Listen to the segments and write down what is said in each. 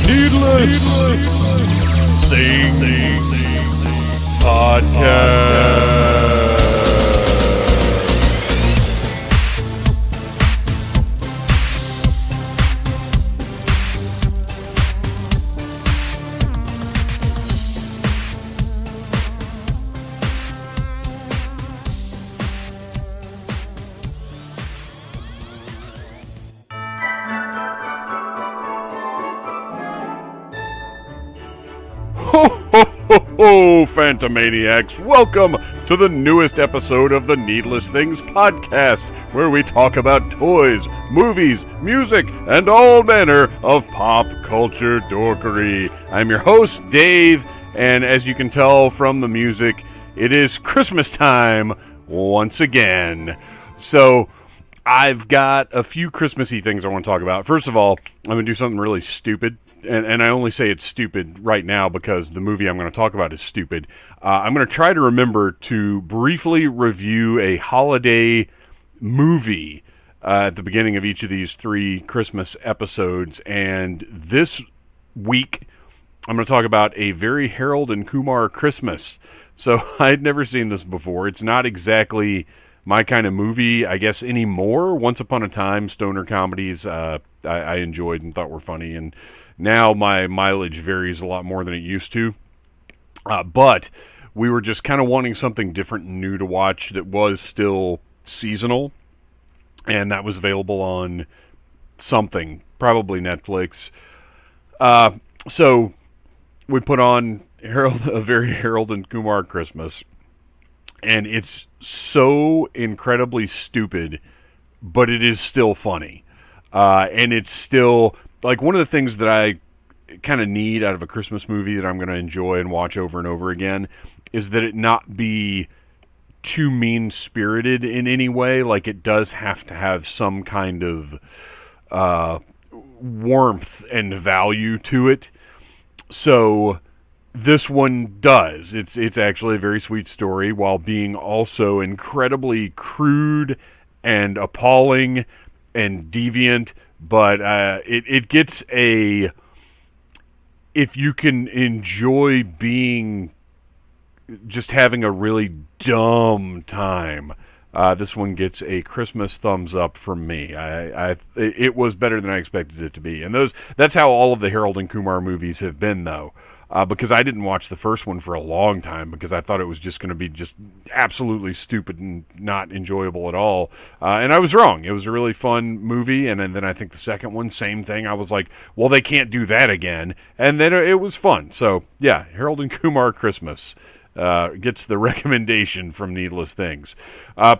Needless Things Podcast. Ho, Phantomaniacs! Welcome to the newest episode of the Needless Things Podcast, where we talk about toys, movies, music, and all manner of pop culture dorkery. I'm your host, Dave, and as you can tell from the music, it is Christmas time once again. So, I've got a few Christmassy things I want to talk about. First of all, I'm going to do something really stupid. And I only say it's stupid right now because the movie I'm going to talk about is stupid. I'm going to try to remember to briefly review a holiday movie at the beginning of each of these three Christmas episodes. And this week, I'm going to talk about a very Harold and Kumar Christmas. So I'd never seen this before. It's not exactly my kind of movie, I guess, anymore. Once upon a time, stoner comedies I enjoyed and thought were funny, and now my mileage varies a lot more than it used to. But we were just kind of wanting something different and new to watch that was still seasonal, and that was available on something, probably Netflix. So we put on a very Harold and Kumar Christmas, and it's so incredibly stupid, but it is still funny. And it's still, like, one of the things that I kind of need out of a Christmas movie that I'm going to enjoy and watch over and over again is that it not be too mean-spirited in any way. Like, it does have to have some kind of warmth and value to it. So this one does. It's actually a very sweet story while being also incredibly crude and appalling and deviant, but it gets a... If you can enjoy being... just having a really dumb time, this one gets a Christmas thumbs up from me. It was better than I expected it to be. And that's how all of the Harold and Kumar movies have been, though. Because I didn't watch the first one for a long time because I thought it was just going to be just absolutely stupid and not enjoyable at all. And I was wrong. It was a really fun movie. And then I think the second one, same thing. I was like, well, they can't do that again. And then it was fun. So, yeah, Harold and Kumar Christmas gets the recommendation from Needless Things.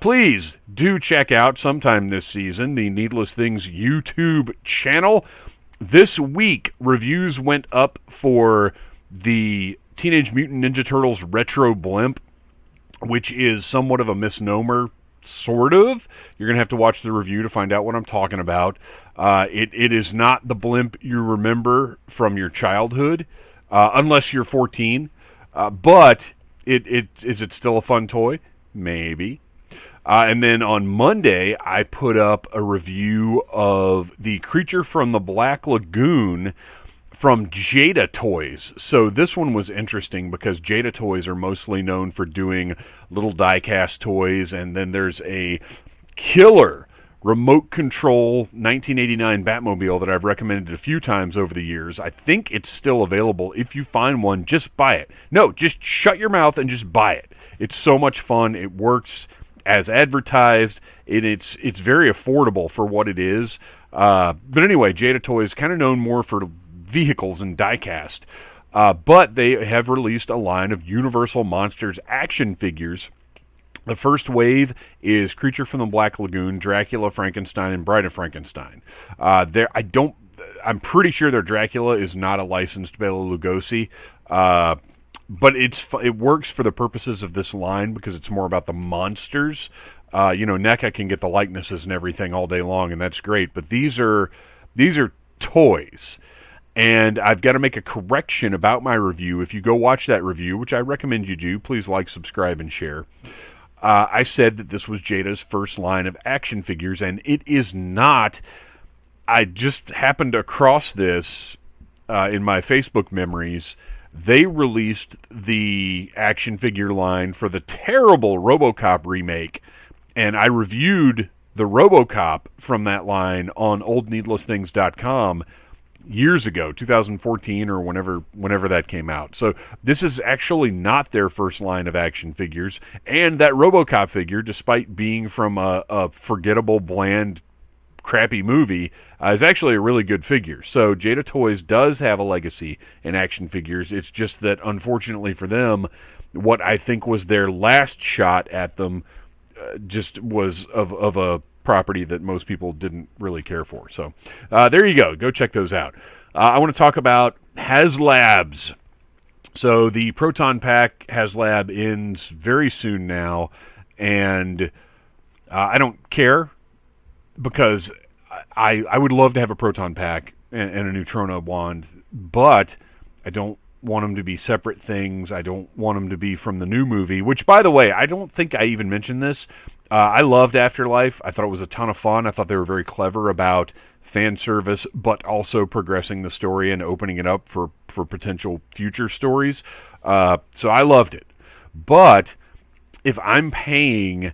Please do check out sometime this season the Needless Things YouTube channel. This week, reviews went up for the Teenage Mutant Ninja Turtles Retro Blimp, which is somewhat of a misnomer, sort of. You're going to have to watch the review to find out what I'm talking about. It is not the blimp you remember from your childhood, unless you're 14. But is it still a fun toy? Maybe. And then on Monday, I put up a review of the Creature from the Black Lagoon from Jada Toys. So this one was interesting because Jada Toys are mostly known for doing little die-cast toys, and then there's a killer remote control 1989 Batmobile that I've recommended a few times over the years. I think it's still available. If you find one, just buy it. No, just shut your mouth and just buy it. It's so much fun. It works as advertised. It's very affordable for what it is. But anyway, Jada Toys kind of known more for vehicles and diecast. But they have released a line of Universal Monsters action figures. The first wave is Creature from the Black Lagoon, Dracula, Frankenstein, and Bride of Frankenstein. I'm pretty sure their Dracula is not a licensed Bela Lugosi. But it works for the purposes of this line because it's more about the monsters. NECA can get the likenesses and everything all day long, and that's great. But these are toys. And I've got to make a correction about my review. If you go watch that review, which I recommend you do, please like, subscribe, and share. I said that this was Jada's first line of action figures, and it is not. I just happened across this in my Facebook memories, they released the action figure line for the terrible RoboCop remake, and I reviewed the RoboCop from that line on oldneedlessthings.com years ago, 2014 or whenever that came out. So this is actually not their first line of action figures, and that RoboCop figure, despite being from a forgettable, bland, crappy movie, is actually a really good figure. So Jada Toys does have a legacy in action figures. It's just that, unfortunately for them, what I think was their last shot at them just was of a property that most people didn't really care for. So there you go. Go check those out. I want to talk about HasLabs. So the Proton Pack HasLab ends very soon now, and I don't care, because I would love to have a Proton Pack and a Neutrona wand, but I don't want them to be separate things. I don't want them to be from the new movie, which, by the way, I don't think I even mentioned this. I loved Afterlife. I thought it was a ton of fun. I thought they were very clever about fan service, but also progressing the story and opening it up for potential future stories. So I loved it. But if I'm paying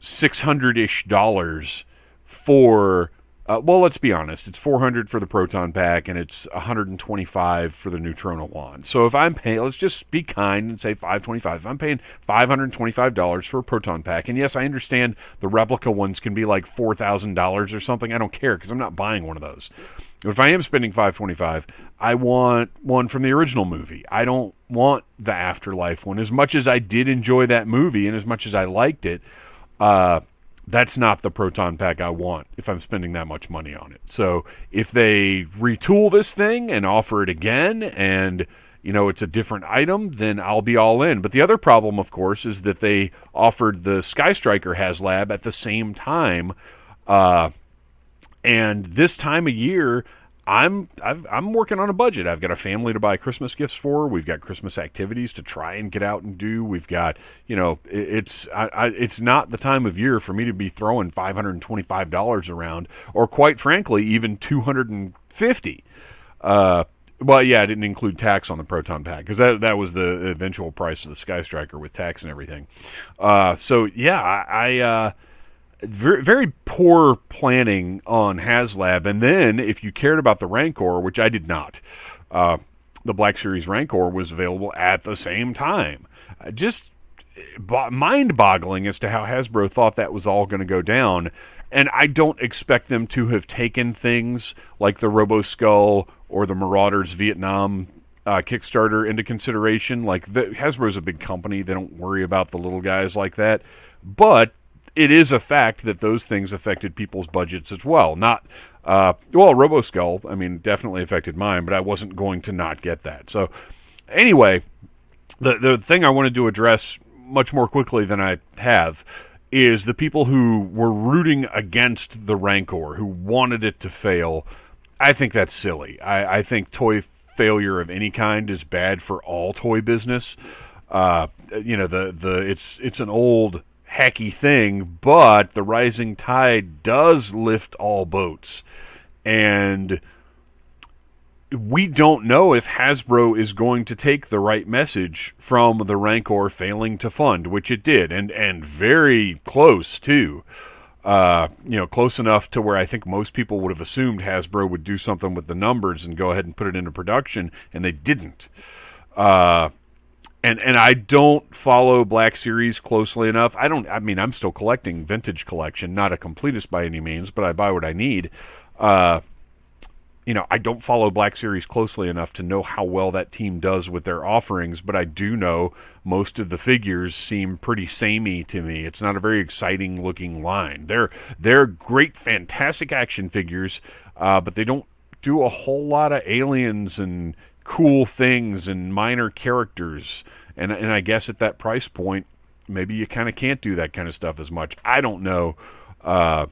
$600-ish for... well, let's be honest. It's $400 for the Proton Pack, and it's $125 for the Neutrona wand. So if I'm paying, let's just be kind and say $525. If I'm paying $525 for a Proton Pack, and yes, I understand the replica ones can be like $4,000 or something. I don't care, because I'm not buying one of those. But if I am spending $525, I want one from the original movie. I don't want the Afterlife one. As much as I did enjoy that movie, and as much as I liked it, that's not the Proton Pack I want if I'm spending that much money on it. So if they retool this thing and offer it again, and it's a different item, then I'll be all in. But the other problem, of course, is that they offered the Sky Striker HasLab at the same time, and this time of year, I'm working on a budget. I've got a family to buy Christmas gifts for. We've got Christmas activities to try and get out and do. We've got, it's not the time of year for me to be throwing $525 around, or quite frankly, even $250. Well, yeah, I didn't include tax on the Proton Pack, because that was the eventual price of the Sky Striker with tax and everything. So yeah, very, very poor planning on HasLab. And then, if you cared about the Rancor, which I did not, the Black Series Rancor was available at the same time. Just mind-boggling as to how Hasbro thought that was all going to go down. And I don't expect them to have taken things like the Robo-Skull or the Marauders Vietnam Kickstarter into consideration. Hasbro's a big company. They don't worry about the little guys like that. But it is a fact that those things affected people's budgets as well. Not, Robo-Skull, definitely affected mine, but I wasn't going to not get that. So, anyway, the thing I wanted to address much more quickly than I have is the people who were rooting against the Rancor, who wanted it to fail. I think that's silly. I think toy failure of any kind is bad for all toy business. It's an old hacky thing, but the rising tide does lift all boats. And we don't know if Hasbro is going to take the right message from the Rancor failing to fund, which it did, and very close too. Close enough to where I think most people would have assumed Hasbro would do something with the numbers and go ahead and put it into production, and they didn't. And I don't follow Black Series closely enough. I'm still collecting Vintage Collection, not a completist by any means, but I buy what I need. I don't follow Black Series closely enough to know how well that team does with their offerings, but I do know most of the figures seem pretty samey to me. It's not a very exciting looking line. They're great, fantastic action figures, but they don't do a whole lot of aliens and cool things and minor characters, and I guess at that price point, maybe you kind of can't do that kind of stuff as much. I don't know, but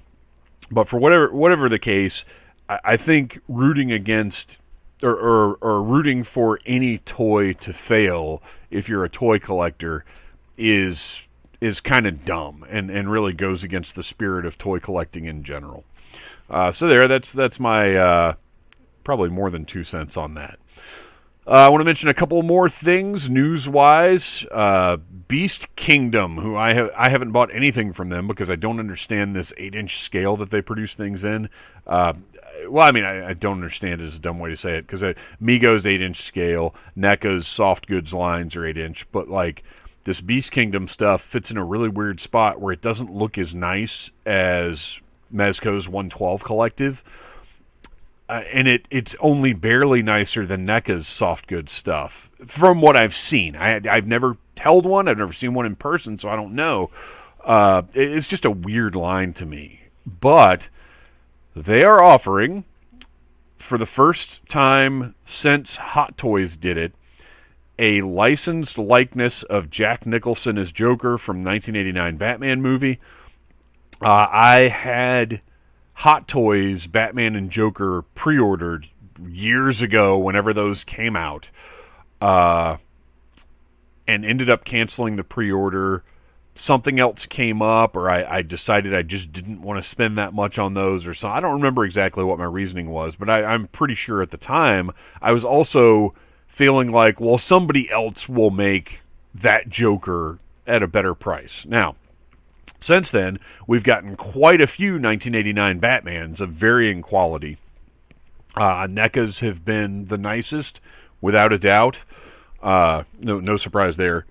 for whatever the case, I think rooting against or rooting for any toy to fail if you're a toy collector is kind of dumb and really goes against the spirit of toy collecting in general. So that's my probably more than 2 cents on that. I want to mention a couple more things news-wise. Beast Kingdom, who I haven't bought anything from them because I don't understand this 8-inch scale that they produce things in. I don't understand is a dumb way to say it, because Mego's 8-inch scale, NECA's soft goods lines are 8-inch, but like this Beast Kingdom stuff fits in a really weird spot where it doesn't look as nice as Mezco's 112 collective. And it's only barely nicer than NECA's soft goods stuff, from what I've seen. I've never held one. I've never seen one in person, so I don't know. It's just a weird line to me. But they are offering, for the first time since Hot Toys did it, a licensed likeness of Jack Nicholson as Joker from 1989 Batman movie. I had Hot Toys Batman and Joker pre-ordered years ago whenever those came out, and ended up canceling the pre-order. Something else came up, or I decided I just didn't want to spend that much on those, or so. I don't remember exactly what my reasoning was, but I'm pretty sure at the time I was also feeling like, well, somebody else will make that Joker at a better price. Now, since then, we've gotten quite a few 1989 Batmans of varying quality. NECA's have been the nicest, without a doubt. No surprise there.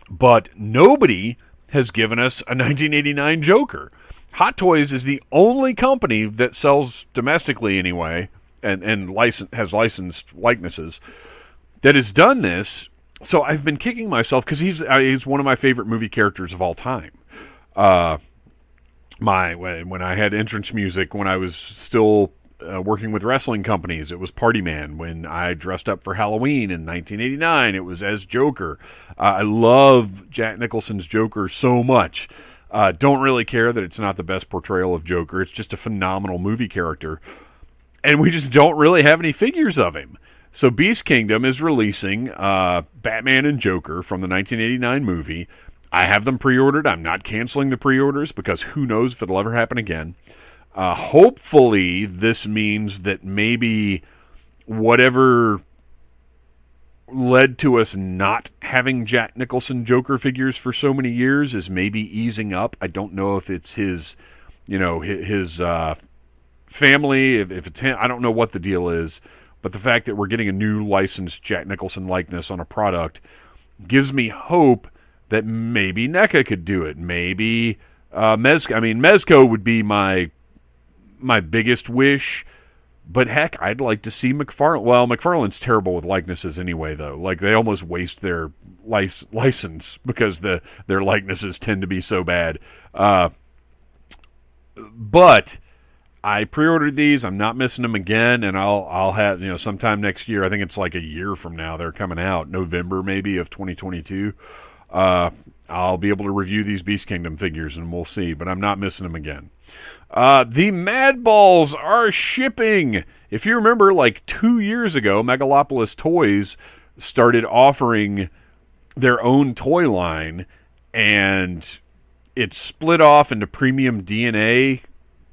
But nobody has given us a 1989 Joker. Hot Toys is the only company that sells domestically anyway, and has licensed likenesses, that has done this. So I've been kicking myself because he's one of my favorite movie characters of all time. When I had entrance music, when I was still working with wrestling companies, it was Party Man. When I dressed up for Halloween in 1989, it was as Joker. I love Jack Nicholson's Joker so much. Don't really care that it's not the best portrayal of Joker. It's just a phenomenal movie character. And we just don't really have any figures of him. So Beast Kingdom is releasing Batman and Joker from the 1989 movie. I have them pre-ordered. I'm not canceling the pre-orders because who knows if it'll ever happen again. Hopefully this means that maybe whatever led to us not having Jack Nicholson Joker figures for so many years is maybe easing up. I don't know if it's his family, if it's him. I don't know what the deal is. But the fact that we're getting a new licensed Jack Nicholson likeness on a product gives me hope that maybe NECA could do it. Maybe Mezco. I mean, Mezco would be my biggest wish. But heck, I'd like to see McFarlane. Well, McFarlane's terrible with likenesses anyway, though. Like, they almost waste their license because their likenesses tend to be so bad. But I pre-ordered these. I'm not missing them again, and I'll have, sometime next year. I think it's like a year from now they're coming out, November maybe of 2022. I'll be able to review these Beast Kingdom figures, and we'll see. But I'm not missing them again. The Mad Balls are shipping. If you remember, like 2 years ago, Megalopolis Toys started offering their own toy line, and it split off into Premium DNA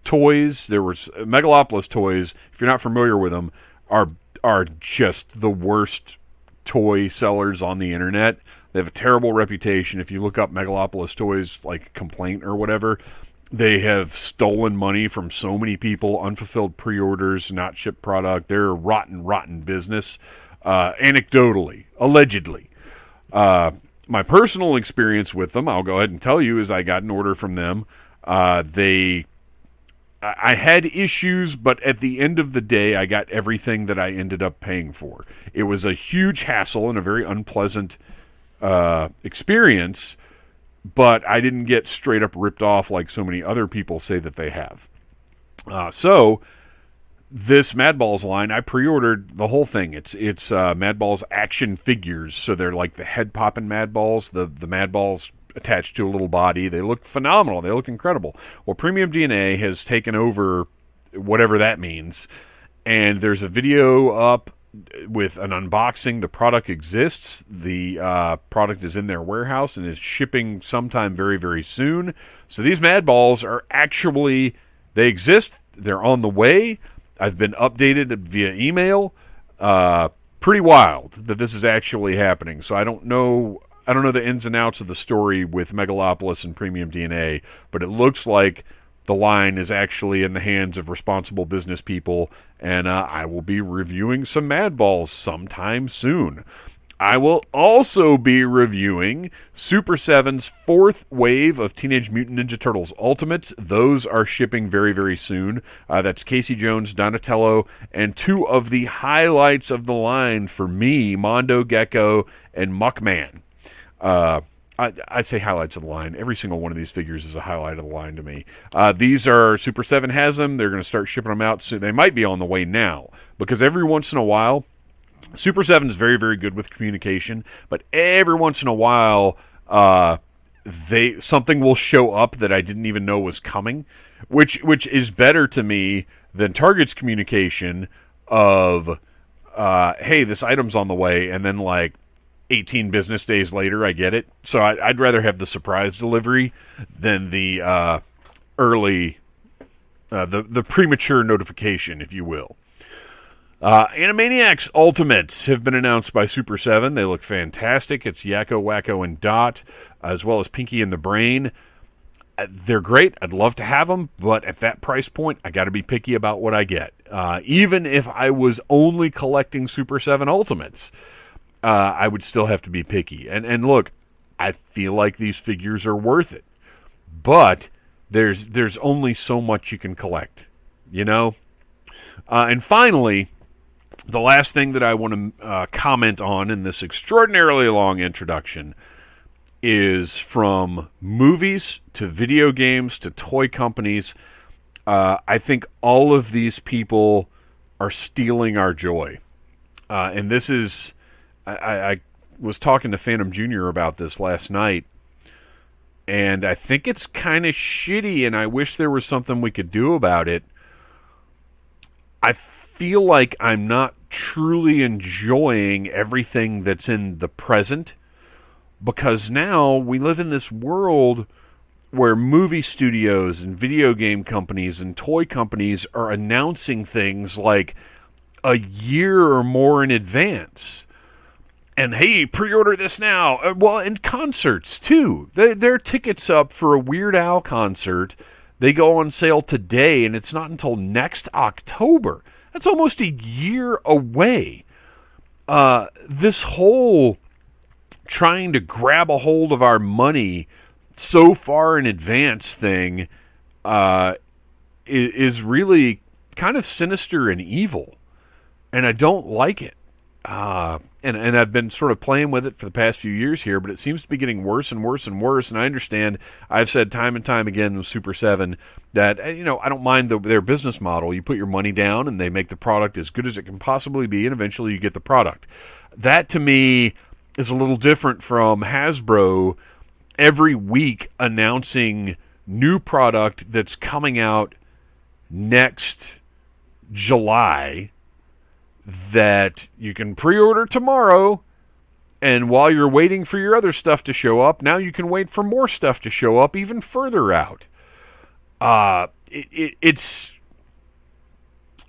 toys. There was Megalopolis Toys. If you're not familiar with them, are just the worst toy sellers on the internet. They have a terrible reputation. If you look up Megalopolis Toys, like complaint or whatever, they have stolen money from so many people, unfulfilled pre-orders, not shipped product. They're a rotten business. Anecdotally, allegedly. My personal experience with them, I'll go ahead and tell you, is I got an order from them. I had issues, but at the end of the day, I got everything that I ended up paying for. It was a huge hassle and a very unpleasant experience, but I didn't get straight up ripped off like so many other people say that they have. So this Mad Balls line, I pre-ordered the whole thing. It's Mad Balls action figures, so they're like the head-popping Mad Balls, the Mad Balls attached to a little body. They look phenomenal. They look incredible. Well, Premium DNA has taken over, whatever that means, and there's a video up with an unboxing. The product exists. The product is in their warehouse and is shipping sometime very, very soon. So these Mad Balls are actually, they exist. They're on the way. I've been updated via email. Pretty wild that this is actually happening. So I don't know the ins and outs of the story with Megalopolis and Premium DNA, but it looks like the line is actually in the hands of responsible business people, and I will be reviewing some Madballs sometime soon. I will also be reviewing Super 7's fourth wave of Teenage Mutant Ninja Turtles Ultimates. Those are shipping very, very soon. That's Casey Jones, Donatello, and two of the highlights of the line for me, Mondo Gecko and Muckman. I say highlights of the line. Every single one of these figures is a highlight of the line to me. These are, Super 7 has them. They're going to start shipping them out soon. They might be on the way now, because every once in a while, Super 7 is very, very good with communication, but every once in a while, something will show up that I didn't even know was coming, which is better to me than Target's communication of, hey, this item's on the way, and then like 18 business days later, I get it. So I'd rather have the surprise delivery than the early, the premature notification, if you will. Animaniacs Ultimates have been announced by Super 7. They look fantastic. It's Yakko, Wacko, and Dot, as well as Pinky and the Brain. They're great. I'd love to have them, but at that price point, I got to be picky about what I get. Even if I was only collecting Super 7 Ultimates, I would still have to be picky. And look, I feel like these figures are worth it, but there's only so much you can collect, you know? And finally, the last thing that I want to comment on in this extraordinarily long introduction is from movies to video games to toy companies. I think all of these people are stealing our joy. And this is... I was talking to Phantom Jr. about this last night, and I think it's kind of shitty, and I wish there was something we could do about it. I feel like I'm not truly enjoying everything that's in the present, because now we live in this world where movie studios and video game companies and toy companies are announcing things like a year or more in advance. And hey, pre-order this now. Well, and concerts too. There are tickets up for a Weird Al concert. They go on sale today, and it's not until next October. That's almost a year away. This whole trying to grab a hold of our money so far in advance thing is really kind of sinister and evil. And I don't like it. And I've been sort of playing with it for the past few years here, but it seems to be getting worse and worse and worse. And I understand, I've said time and time again with Super 7 that, you know, I don't mind their business model. You put your money down and they make the product as good as it can possibly be, and eventually you get the product. That, to me, is a little different from Hasbro every week announcing new product that's coming out next July that you can pre-order tomorrow, and while you're waiting for your other stuff to show up, now you can wait for more stuff to show up even further out. It's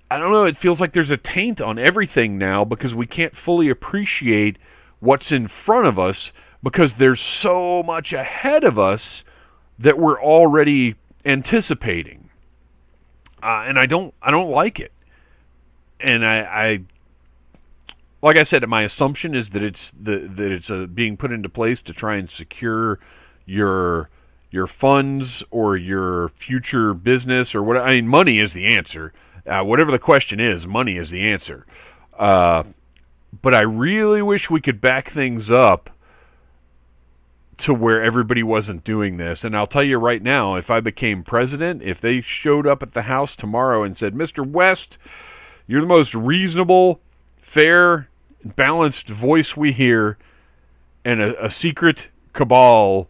I don't know, it feels like there's a taint on everything now because we can't fully appreciate what's in front of us because there's so much ahead of us that we're already anticipating. And I don't like it. And I like I said, my assumption is that it's being put into place to try and secure your funds or your future business or what. I mean, money is the answer. Whatever the question is, money is the answer. But I really wish we could back things up to where everybody wasn't doing this. And I'll tell you right now, if I became president, if they showed up at the House tomorrow and said, Mr. West, you're the most reasonable, fair, balanced voice we hear, and a secret cabal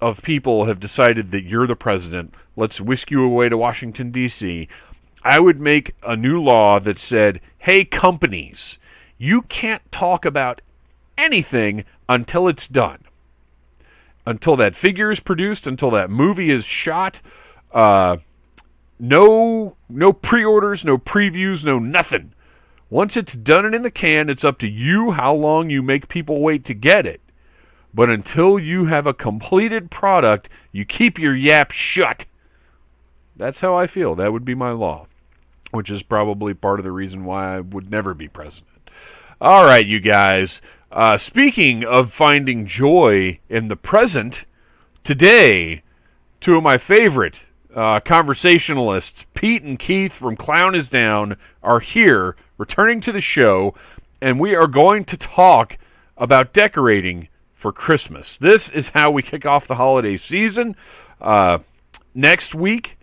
of people have decided that you're the president. Let's whisk you away to Washington, D.C. I would make a new law that said, hey, companies, you can't talk about anything until it's done. Until that figure is produced, until that movie is shot, No pre-orders, no previews, no nothing. Once it's done and in the can, it's up to you how long you make people wait to get it. But until you have a completed product, you keep your yap shut. That's how I feel. That would be my law, which is probably part of the reason why I would never be president. All right, you guys. Speaking of finding joy in the present, today, two of my favorite conversationalists, Pete and Keith from Clown is Down, are here, returning to the show, and we are going to talk about decorating for Christmas. This is how we kick off the holiday season. Next week,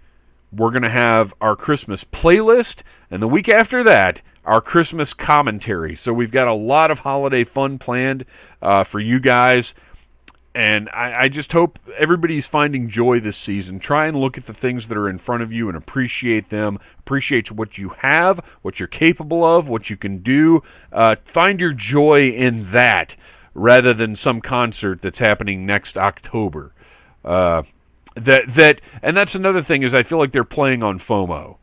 we're going to have our Christmas playlist, and the week after that, our Christmas commentary. So we've got a lot of holiday fun planned for you guys, and I just hope everybody's finding joy this season. Try and look at the things that are in front of you and appreciate them. Appreciate what you have, what you're capable of, what you can do. Find your joy in that rather than some concert that's happening next October. And that's another thing, is I feel like they're playing on FOMO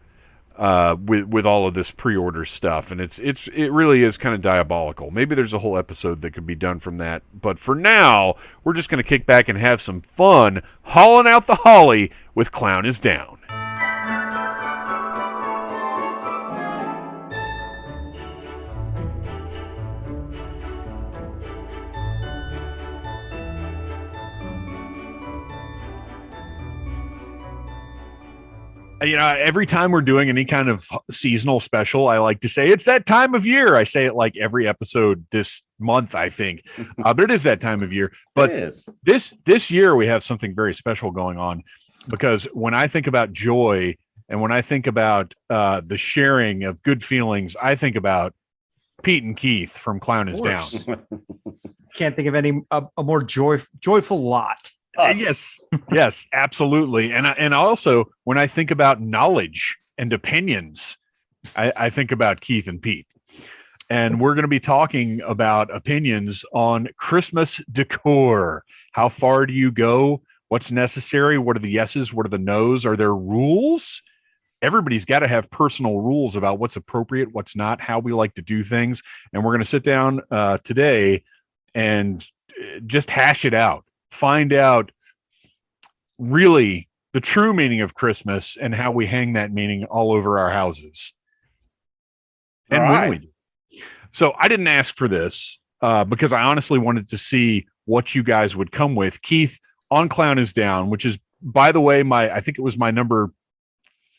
with all of this pre-order stuff, and it really is kind of diabolical. Maybe there's a whole episode that could be done from that, but for now, we're just going to kick back and have some fun hauling out the holly with Clown is Down. Every time we're doing any kind of seasonal special, I like to say it's that time of year. I say it like every episode this month, I think, but it is that time of year. But this year we have something very special going on, because when I think about joy and when I think about the sharing of good feelings, I think about Pete and Keith from Clown is Down. Can't think of any a more joyful lot. Us. Yes, absolutely. And also, when I think about knowledge and opinions, I think about Keith and Pete. And we're going to be talking about opinions on Christmas decor. How far do you go? What's necessary? What are the yeses? What are the nos? Are there rules? Everybody's got to have personal rules about what's appropriate, what's not, how we like to do things. And we're going to sit down today and just hash it out. Find out really the true meaning of Christmas and how we hang that meaning all over our houses. And when we do. So I didn't ask for this because I honestly wanted to see what you guys would come with. Keith, on Clown is Down, which is, by the way, I think it was my number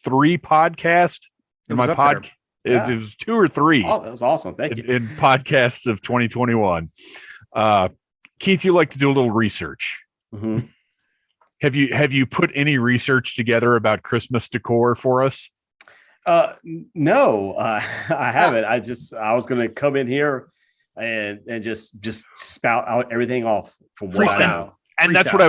3 podcast in my podcast. It was 2 or 3. Oh, that was awesome. Thank you. In podcasts of 2021. Keith, you like to do a little research. Mm-hmm. Have you put any research together about Christmas decor for us? No, I haven't. I was going to come in here and just spout out everything off from what I know. And that's what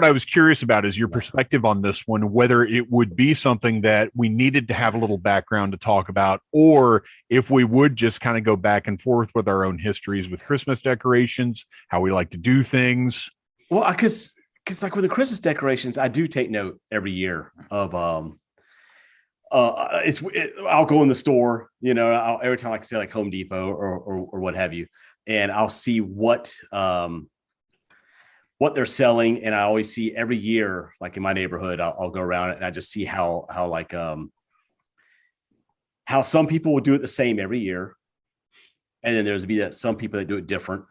I was curious about, is your perspective on this one, whether it would be something that we needed to have a little background to talk about, or if we would just kind of go back and forth with our own histories with Christmas decorations, how we like to do things. Well, because like with the Christmas decorations, I do take note every year of I'll go in the store, every time, like say like Home Depot or what have you, and I'll see what they're selling. And I always see every year, like in my neighborhood, I'll go around and I just see how some people will do it the same every year. And then there's some people that do it different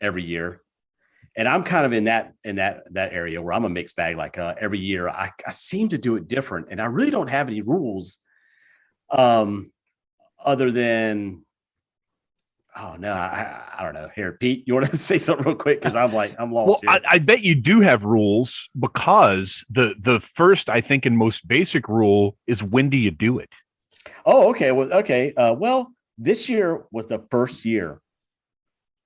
every year. And I'm kind of in that area where I'm a mixed bag. Like every year I seem to do it different, and I really don't have any rules other than, oh no, I don't know. Here, Pete, you want to say something real quick? Because I'm lost. Well, I bet you do have rules, because the first, I think, and most basic rule is, when do you do it? Oh, okay. Well, okay. Well, this year was the first year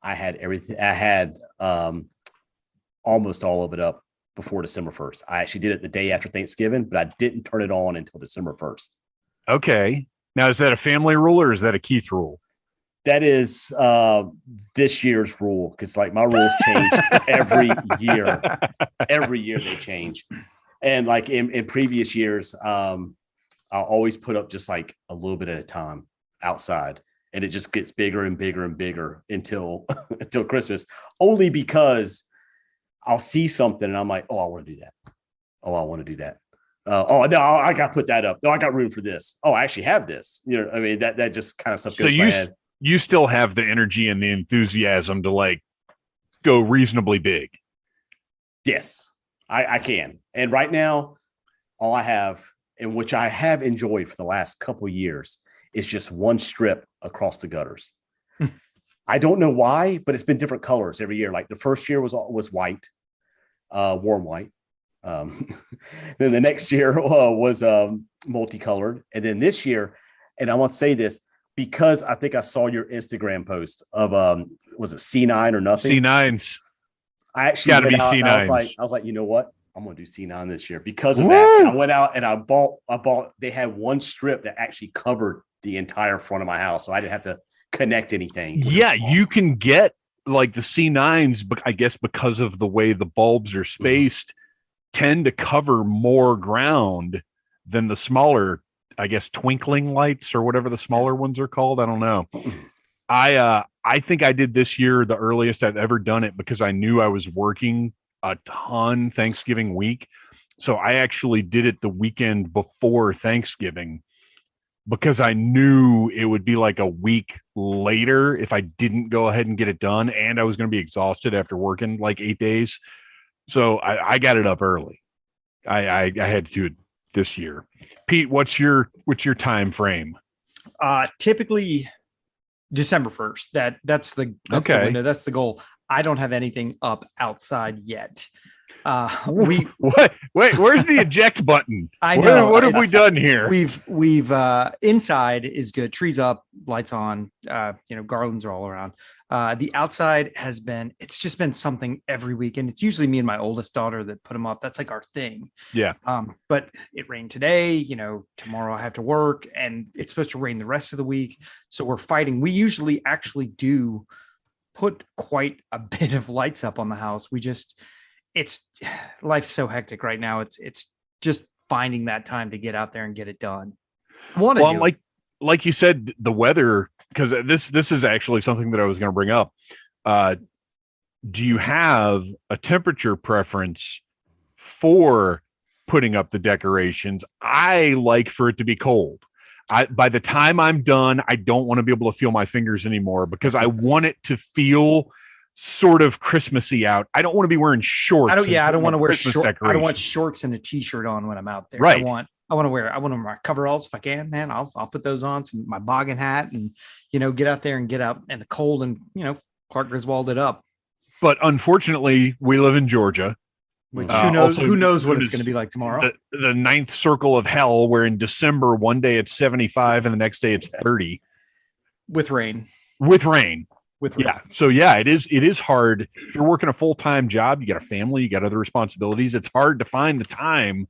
I had everything. I had almost all of it up before December 1st. I actually did it the day after Thanksgiving, but I didn't turn it on until December 1st. Okay. Now, is that a family rule or is that a Keith rule? That is this year's rule, because like my rules change every year. Every year they change. And like in previous years, I'll always put up just like a little bit at a time outside, and it just gets bigger and bigger and bigger until until Christmas. Only because I'll see something and I'm like, oh, I want to do that. Oh, I want to do that. Oh no, I got to put that up. No, I got room for this. Oh, I actually have this. You know, I mean, that just kind of stuff goes in my head. You still have the energy and the enthusiasm to like go reasonably big. Yes, I can. And right now, all I have, and which I have enjoyed for the last couple of years, is just one strip across the gutters. I don't know why, but it's been different colors every year. Like the first year was white, warm white. Then the next year was multicolored. And then this year, and I want to say this because I think I saw your Instagram post of was it C9 or nothing? C9s. I actually got to be C9s. I was like, you know what? I'm gonna do C9 this year because of that. And I went out and I bought. They had one strip that actually covered the entire front of my house, so I didn't have to connect anything. Yeah, awesome. You can get like the C9s, but I guess because of the way the bulbs are spaced, tend to cover more ground than the smaller, I guess, twinkling lights or whatever the smaller ones are called. I don't know. I think I did this year the earliest I've ever done it because I knew I was working a ton Thanksgiving week. So I actually did it the weekend before Thanksgiving because I knew it would be like a week later if I didn't go ahead and get it done. And I was going to be exhausted after working like 8 days. So I got it up early. I had to do it this year. Pete, what's your time frame? Typically December 1st. That's the window. That's the goal. I don't have anything up outside yet. Wait, where's the eject button? I know. What have we done here? We've inside is good. Trees up, lights on, garlands are all around. The outside it's just been something every week. And it's usually me and my oldest daughter that put them up. That's like our thing. Yeah. But it rained today, tomorrow I have to work and it's supposed to rain the rest of the week. So we're fighting. We usually actually do put quite a bit of lights up on the house. Life's so hectic right now. It's just finding that time to get out there and get it done. Like you said, the weather, because this is actually something that I was going to bring up. Do you have a temperature preference for putting up the decorations? I like for it to be cold. By the time I'm done, I don't want to be able to feel my fingers anymore because I want it to feel sort of Christmassy out. I don't want to be wearing shorts. I don't want to wear shorts. I don't want shorts and a t-shirt on when I'm out there. Right. I want to wear my coveralls if I can, man. I'll put those on, my boggin hat, and get out there and get out in the cold and Clark Griswold it up. But unfortunately, we live in Georgia. Which who knows what it's going to be like tomorrow? The ninth circle of hell, where in December one day it's 75 and the next day it's 30 with rain. Yeah. So yeah, it is hard. If you're working a full-time job, you got a family, you got other responsibilities. It's hard to find the time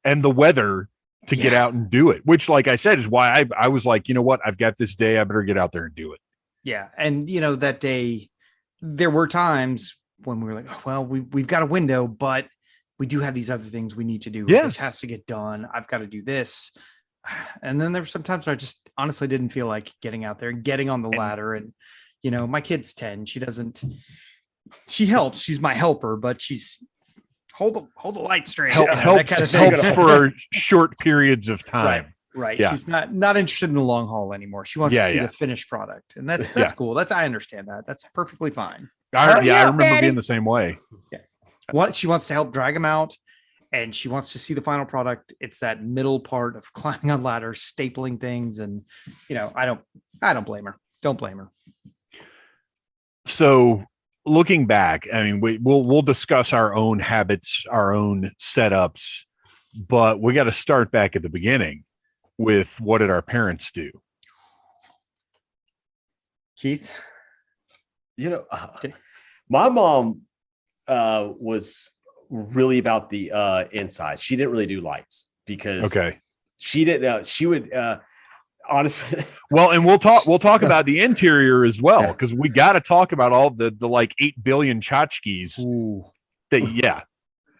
and the weather to get out and do it, which, like I said, is why I was like, you know what? I've got this day. I better get out there and do it. Yeah. And that day there were times when we were like, oh, well, we've got a window, but we do have these other things we need to do. Yeah. This has to get done. I've got to do this. And then there were some times where I just honestly didn't feel like getting out there and getting on the ladder. And, my kid's 10. She helps. She's my helper, but she's hold the light straight. Helps for short periods of time. Right. Yeah. She's not interested in the long haul anymore. She wants to see the finished product. And that's cool. I understand that. That's perfectly fine. I remember being the same way. Yeah. She wants to help drag them out and she wants to see the final product. It's that middle part of climbing on ladders, stapling things. And, I don't blame her. Don't blame her. So looking back, I mean, we'll discuss our own habits, our own setups, but we got to start back at the beginning with what did our parents do? Keith? My mom was really about the inside. She didn't really do lights because she didn't. She would honestly. Well, and we'll talk about the interior as well because we got to talk about all the like 8 billion tchotchkes.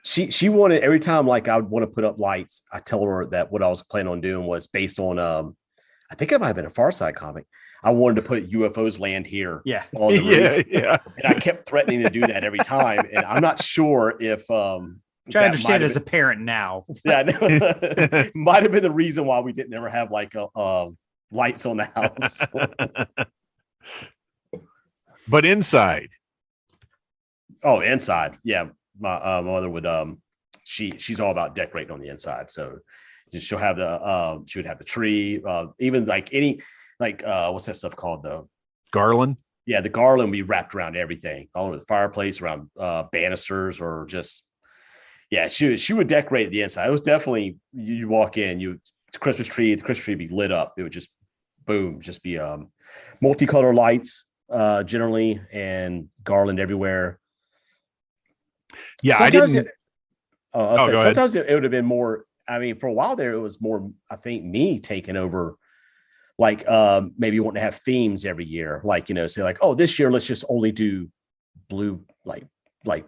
She wanted every time like I would want to put up lights. I told her that what I was planning on doing was based on I think it might have been a Far Side comic. I wanted to put UFOs land here. Yeah. On the roof. Yeah. And I kept threatening to do that every time. And I'm not sure if which I understand as a parent now. Yeah, no, might have been the reason why we didn't ever have like lights on the house. But inside. Oh, inside. Yeah. My mother would she's all about decorating on the inside. So she'll have she would have the tree, even like any what's that stuff called? The garland. Yeah, the garland would be wrapped around everything, all over the fireplace, around banisters, or just she would decorate the inside. It was definitely you walk in, the Christmas tree would be lit up. It would just boom, just be multicolored lights generally, and garland everywhere. Yeah, sometimes I didn't. Sometimes it would have been more. I mean, for a while there, it was more. I think me taking over, like maybe wanting to have themes every year. Like say like, oh, this year let's just only do blue, like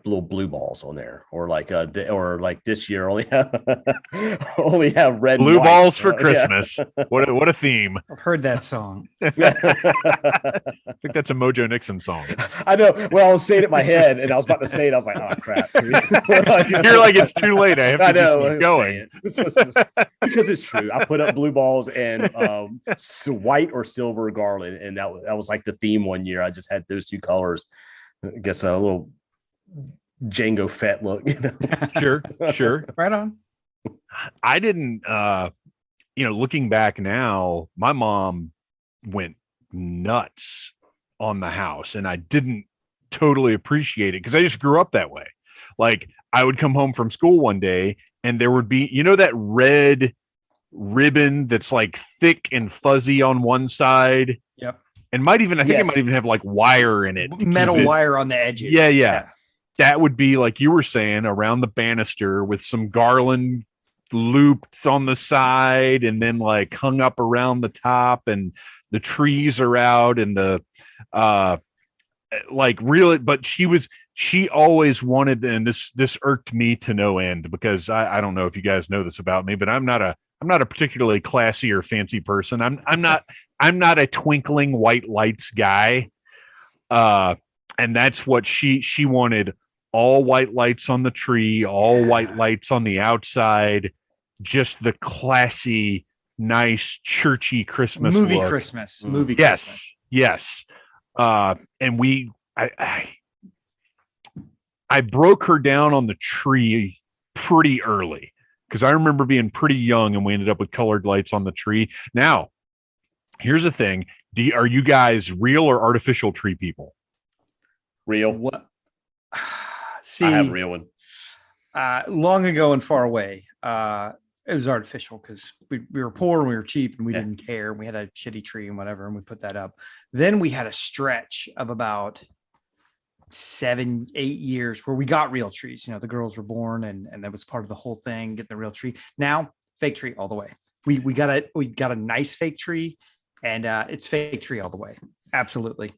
little blue balls on there, or like or like this year only have red blue and balls for yeah. Christmas. What a theme! I've heard that song. I think that's a Mojo Nixon song. I know. Well, I was saying it in my head, and I was about to say it. I was like, oh crap! You're like, it's too late. I have to just keep going. Because it's true. I put up blue balls and white or silver garland, and that was like the theme one year. I just had those two colors. I guess a little Django Fett look. Sure. Right on. I didn't. Looking back now, my mom went nuts on the house, and I didn't totally appreciate it because I just grew up that way. Like I would come home from school one day and there would be, that red ribbon that's like thick and fuzzy on one side. Yep. And I think it might even have like wire in it. Metal wire on the edges. Yeah. That would be like you were saying around the banister with some garland looped on the side and then like hung up around the top, and the trees are out, and the but she always wanted, and this irked me to no end, because I don't know if you guys know this about me, but I'm not a particularly classy or fancy person. I'm not a twinkling white lights guy. And that's what she wanted: all white lights on the tree, all white lights on the outside, just the classy, nice, churchy Christmas movie look. Christmas. Yes. And I broke her down on the tree pretty early, because I remember being pretty young and we ended up with colored lights on the tree. Now, here's the thing. Are you guys real or artificial tree people? Real. What? See, I have a real one. Long ago and far away, it was artificial because we were poor and we were cheap and we didn't care. We had a shitty tree and whatever, and we put that up. Then we had a stretch of about 7-8 years where we got real trees. The girls were born, and that was part of the whole thing, getting the real tree. Now, fake tree all the way. We got a nice fake tree, and it's fake tree all the way. Absolutely.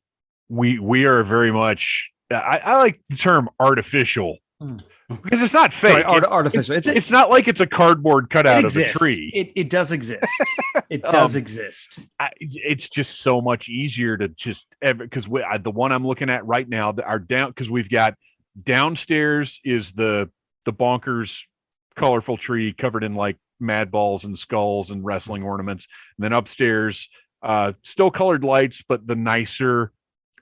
We are very much. I like the term artificial because it's not fake. Sorry, artificial. It's not like it's a cardboard cutout of a tree. It does exist. It does exist. It's just so much easier to just, because the one I'm looking at right now, because we've got downstairs is the bonkers colorful tree covered in like mad balls and skulls and wrestling ornaments, and then upstairs still colored lights, but the nicer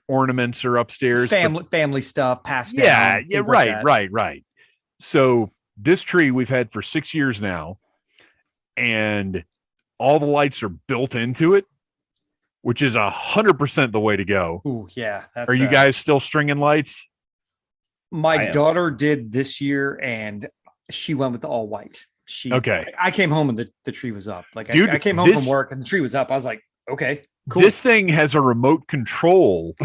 ornaments are upstairs. Family stuff passed down. Yeah, right. So this tree we've had for 6 years now, and all the lights are built into it, which is 100% the way to go. Ooh, yeah. Are you guys still stringing lights? My daughter did this year, and she went with all white. I came home and the tree was up. Like, dude, I came home from work and the tree was up. I was like, okay, cool. This thing has a remote control,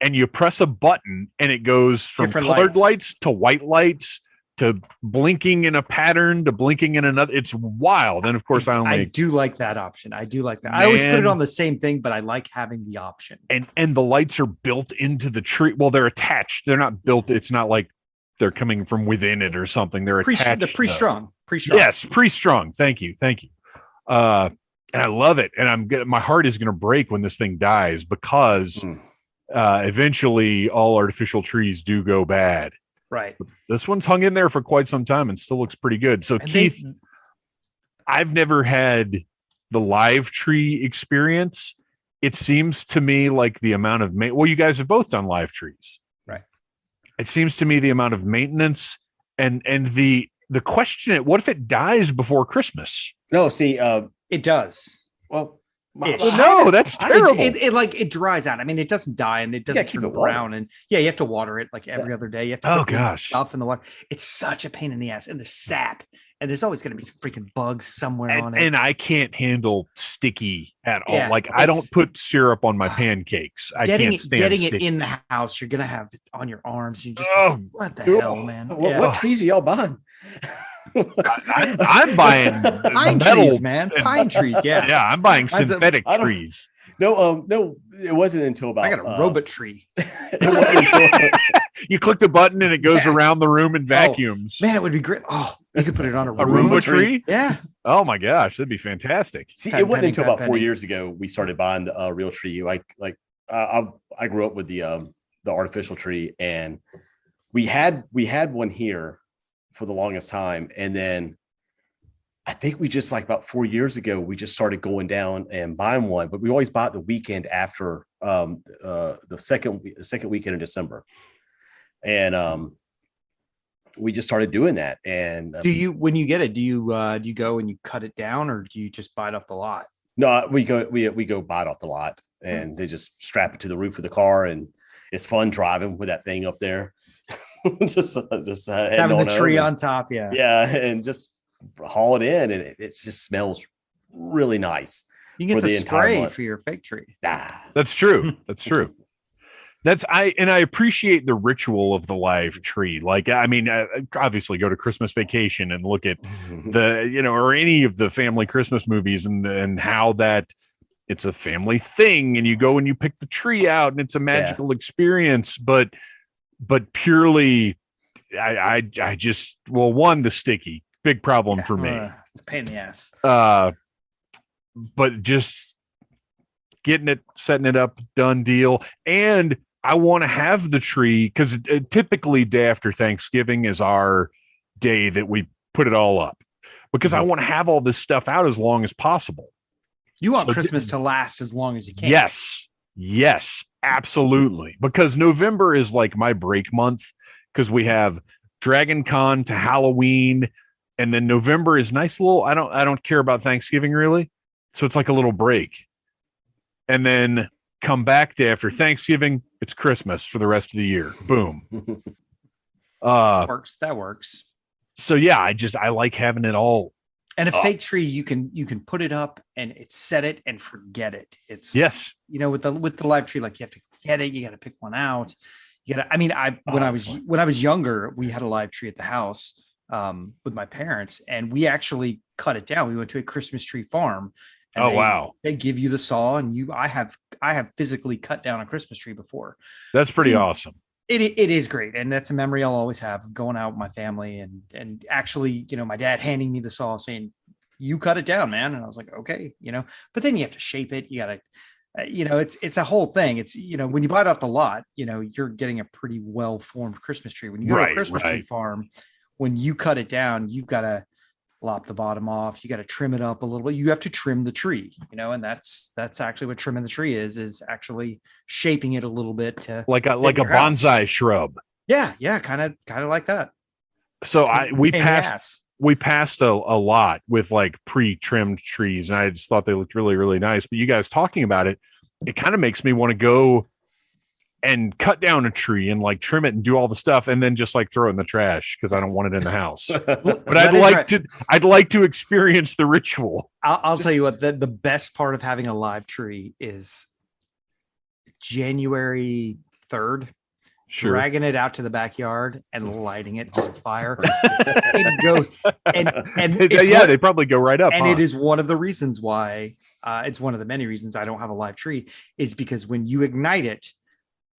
and you press a button and it goes from different colored lights to white lights to blinking in a pattern to blinking in another. It's wild. And of course, I do like that option. I do like that. Man. I always put it on the same thing, but I like having the option. And the lights are built into the tree. Well, they're attached. They're not built. It's not like they're coming from within it or something. They're attached. They're pre-strung. Pre-strung. Yes, pre-strung. Thank you. And I love it. And my heart is going to break when this thing dies because eventually all artificial trees do go bad. Right. This one's hung in there for quite some time and still looks pretty good. So Keith, I've never had the live tree experience. It seems to me like the amount of you guys have both done live trees. Right. It seems to me the amount of maintenance and the question, what if it dies before Christmas? No, see, it does. Well, no, that's terrible. It dries out. I mean, it doesn't die and it doesn't turn brown. And you have to water it like every other day. You have to put stuff in the water. It's such a pain in the ass. And there's sap. And there's always going to be some freaking bugs somewhere on it. And I can't handle sticky at all. Like I don't put syrup on my pancakes. I can't stand getting sticky. it in the house. You're going to have it on your arms. You just what the hell, man? What trees are y'all buying? I'm buying pine trees, man. Pine trees, yeah. I'm buying synthetic trees. No, it wasn't until about. I got a robot tree. You click the button and it goes around the room and vacuums. Man, it would be great. Oh, you could put it on a Roomba tree. Yeah. Oh my gosh, that'd be fantastic. See, it wasn't until about 4 years ago we started buying the real tree. I grew up with the artificial tree, and we had one here for the longest time, and then I think we just about 4 years ago we just started going down and buying one, but we always bought the weekend after the second weekend in December, and we just started doing that. And when you get it, do you go and you cut it down, or do you just buy it off the lot? No, we go buy it off the lot, and they just strap it to the roof of the car, and it's fun driving with that thing up there. just having the tree on top, and just haul it in, and it just smells really nice. You get the spray for your fake tree. That's true. I appreciate the ritual of the live tree. Like, I mean, obviously go to Christmas Vacation and look at or any of the family Christmas movies and how that it's a family thing, and you go and you pick the tree out and it's a magical experience. But purely, I just, the sticky, big problem for me. It's a pain in the ass. But just getting it, setting it up, done deal. And I want to have the tree because typically day after Thanksgiving is our day that we put it all up, because I want to have all this stuff out as long as possible. You want Christmas to last as long as you can. Yes, absolutely. Because November is like my break month, because we have Dragon Con to Halloween, and then November is nice little. I don't care about Thanksgiving really, so it's like a little break, and then come back to after Thanksgiving, it's Christmas for the rest of the year. Boom. That works. So yeah, I like having it all. And a fake tree, you can put it up and it's set it and forget it. It's with the live tree, like you have to get it, you got to pick one out. When I was younger, we had a live tree at the house with my parents, and we actually cut it down. We went to a Christmas tree farm. And they give you the saw, and I have physically cut down a Christmas tree before. That's pretty awesome. It is great, and that's a memory I'll always have of going out with my family and actually, my dad handing me the saw saying, "You cut it down, man," and I was like, "Okay," But then you have to shape it. You gotta, it's a whole thing. It's when you buy it off the lot, you're getting a pretty well formed Christmas tree. When you go to a Christmas tree farm, when you cut it down, you've got to lop the bottom off. You got to trim it up a little bit. You have to trim the tree, and that's actually what trimming the tree is actually shaping it a little bit to like a bonsai shrub. Yeah, kind of like that. So we passed a lot with like pre-trimmed trees, and I just thought they looked really, really nice. But you guys talking about it kind of makes me want to go and cut down a tree and like trim it and do all the stuff, and then just like throw it in the trash because I don't want it in the house. But I'd like to experience the ritual. I'll tell you what, the best part of having a live tree is January 3rd. Sure. Dragging it out to the backyard and lighting it on fire. It goes and they probably go right up. And it is one of the reasons why it's one of the many reasons I don't have a live tree, is because when you ignite it,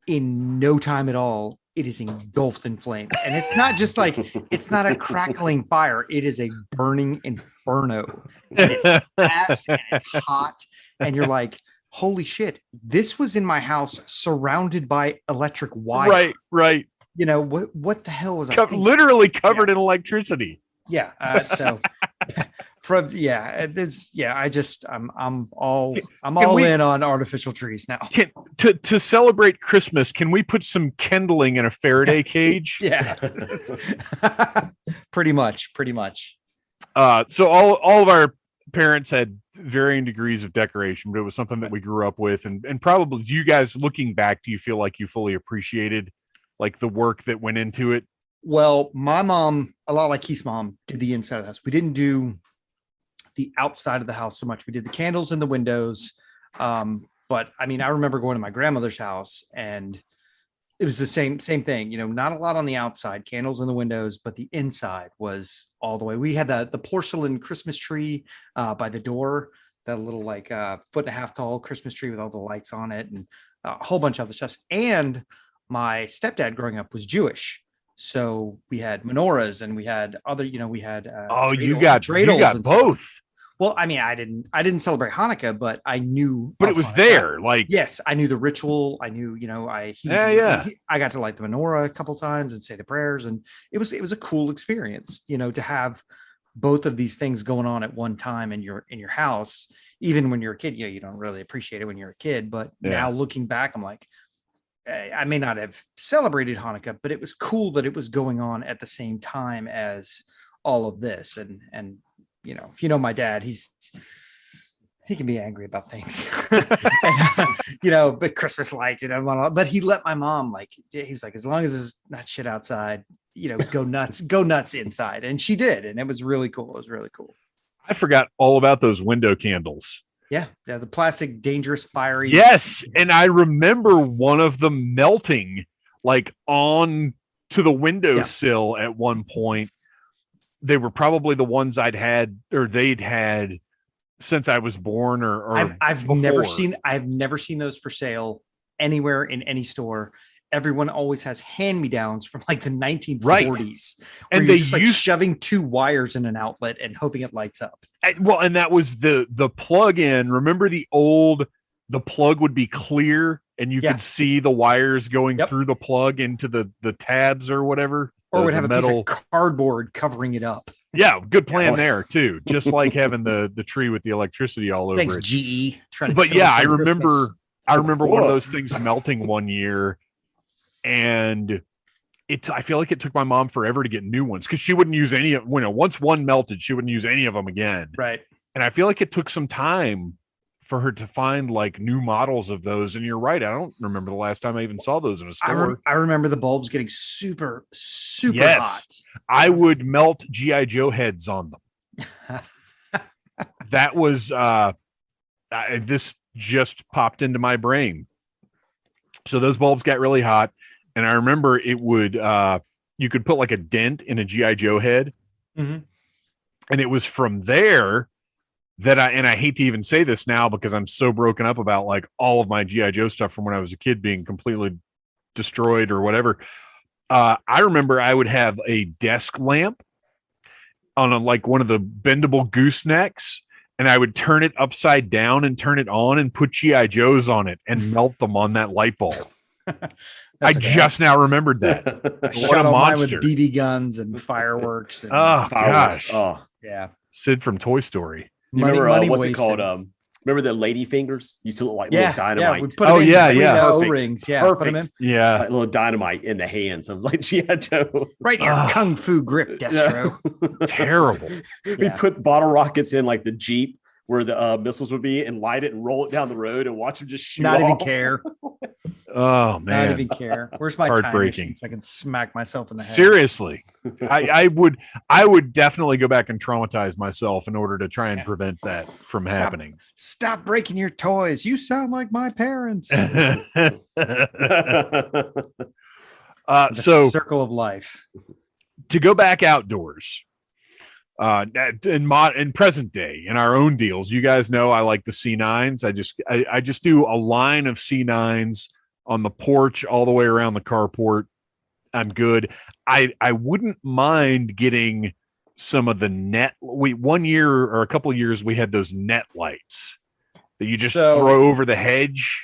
in no time at all, it is engulfed in flames. And it's not just like, it's not a crackling fire. It is a burning inferno. And it's fast and it's hot. And you're like, holy shit, this was in my house surrounded by electric wire. Right. You know, what the hell was I thinking? Literally covered in electricity. Yeah. So I'm all in on artificial trees now. To celebrate Christmas, can we put some kindling in a Faraday cage? Yeah. Pretty much. So all of our parents had varying degrees of decoration, but it was something that we grew up with. And probably, you guys looking back, do you feel like you fully appreciated like the work that went into it? Well, my mom, a lot like Keith's mom, did the inside of the house. We didn't do the outside of the house so much. We did the candles in the windows. But I mean, I remember going to my grandmother's house and it was the same thing, you know, not a lot on the outside, candles in the windows, but the inside was all the way. We had the porcelain Christmas tree by the door, that little like 1.5 foot tall Christmas tree with all the lights on it and a whole bunch of other stuff. And my stepdad growing up was Jewish. So we had menorahs and we had other, you know, we had you got both. Stuff. Well, I mean, I didn't celebrate Hanukkah, but I knew. But it was Hanukkah. there, like, yes, I knew the ritual. I knew, you know, I got to light the menorah a couple times and say the prayers, and it was a cool experience, you know, to have both of these things going on at one time in your house. Even when you're a kid, you know, you don't really appreciate it when you're a kid, but now looking back, I'm like, I may not have celebrated Hanukkah, but it was cool that it was going on at the same time as all of this, and you know, if you know my dad, he can be angry about things, and, you know, but Christmas lights and but he let my mom, like, he's like, as long as there's not shit outside, you know, go nuts inside. And she did. And it was really cool. It was really cool. I forgot all about those window candles. Yeah. The plastic, dangerous, fiery. Yes. And I remember one of them melting like on to the windowsill at one point. They were probably the ones they'd had since I was born or I've never seen those for sale anywhere in any store. Everyone always has hand-me-downs from like the 1940s. Right. And they just shoving 2 wires in an outlet and hoping it lights up. Well, and that was the plug in. Remember the plug would be clear and you could see the wires going through the plug into the tabs or whatever. Or would have a metal piece of cardboard covering it up. Yeah, good plan there too. Just like having the tree with the electricity all over it. Thanks, GE. But yeah, I remember one of those things melting one year, and I feel like it took my mom forever to get new ones because she wouldn't use any of, you know, once one melted, she wouldn't use any of them again. Right. And I feel like it took some time for her to find like new models of those. And you're right. I don't remember the last time I even saw those in a store. I remember the bulbs getting super hot. I would melt G.I. Joe heads on them. That was, this just popped into my brain. So those bulbs got really hot. And I remember it would, you could put like a dent in a G.I. Joe head. Mm-hmm. And it was from there that I hate to even say this now because I'm so broken up about like all of my G.I. Joe stuff from when I was a kid being completely destroyed or whatever. I remember I would have a desk lamp on like one of the bendable goosenecks, and I would turn it upside down and turn it on and put G.I. Joes on it and melt them on that light bulb. I just now remembered that. What a monster. With BB guns and fireworks. And gosh. Oh, yeah. Sid from Toy Story. You remember what's it called? Remember the lady fingers? Used to look like little dynamite. Yeah, we put them in O-rings. Yeah, perfect. Put them in. Yeah, like little dynamite in the hands of like G.I. Joe. Right in your kung fu grip, Destro. Terrible. We put bottle rockets in like the Jeep where the missiles would be, and light it and roll it down the road and watch them just shoot. Not even care. Oh man, not even care. Where's my heartbreaking? So I can smack myself in the head. Seriously, I would definitely go back and traumatize myself in order to try and prevent that from happening. Stop breaking your toys. You sound like my parents. So circle of life. To go back outdoors. In present day, in our own deals, you guys know I like the C9s. I just do a line of C9s on the porch all the way around the carport. I'm good. I wouldn't mind getting some of the net. One year or a couple of years we had those net lights that you just throw over the hedge.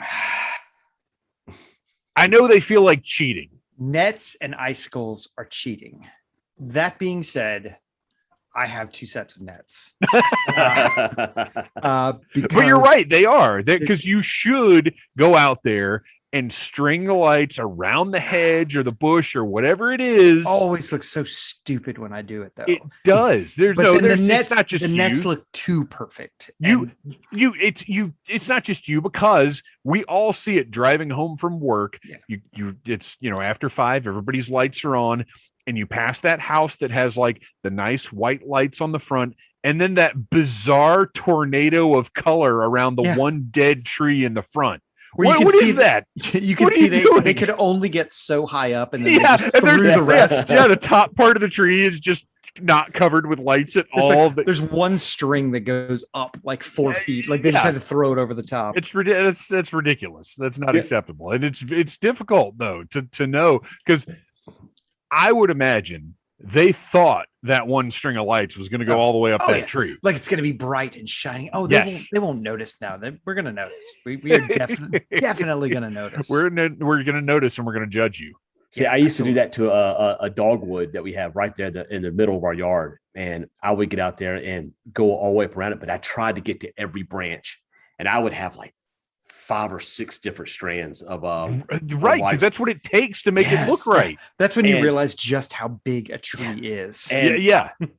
I know they feel like cheating. Nets and icicles are cheating. That being said, I have 2 sets of nets. But you're right, they are. Because you should go out there and string the lights around the hedge or the bush or whatever it is. Always looks so stupid when I do it, though. It does. There's it's not just the you. nets look too perfect. It's not just you, because we all see it driving home from work. Yeah. It's after 5, everybody's lights are on, and you pass that house that has like the nice white lights on the front, and then that bizarre tornado of color around the one dead tree in the front. What is that? You can see they could only get so high up, and then there's the rest. Yeah, the top part of the tree is just not covered with lights at all. There's one string that goes up like 4 feet. Like they just had to throw it over the top. It's ridiculous. That's ridiculous. That's not acceptable. And it's difficult though to know, because I would imagine they thought that one string of lights was going to go all the way up that tree. Like it's going to be bright and shining. Oh, they won't notice now. We're going to notice. We are definitely going to notice. We're going to notice, and we're going to judge you. See, I used to do that to a dogwood that we have right there in the middle of our yard. And I would get out there and go all the way up around it. But I tried to get to every branch, and I would have like 5 or 6 different strands of right, because that's what it takes to make it look right. That's when you realize just how big a tree is. And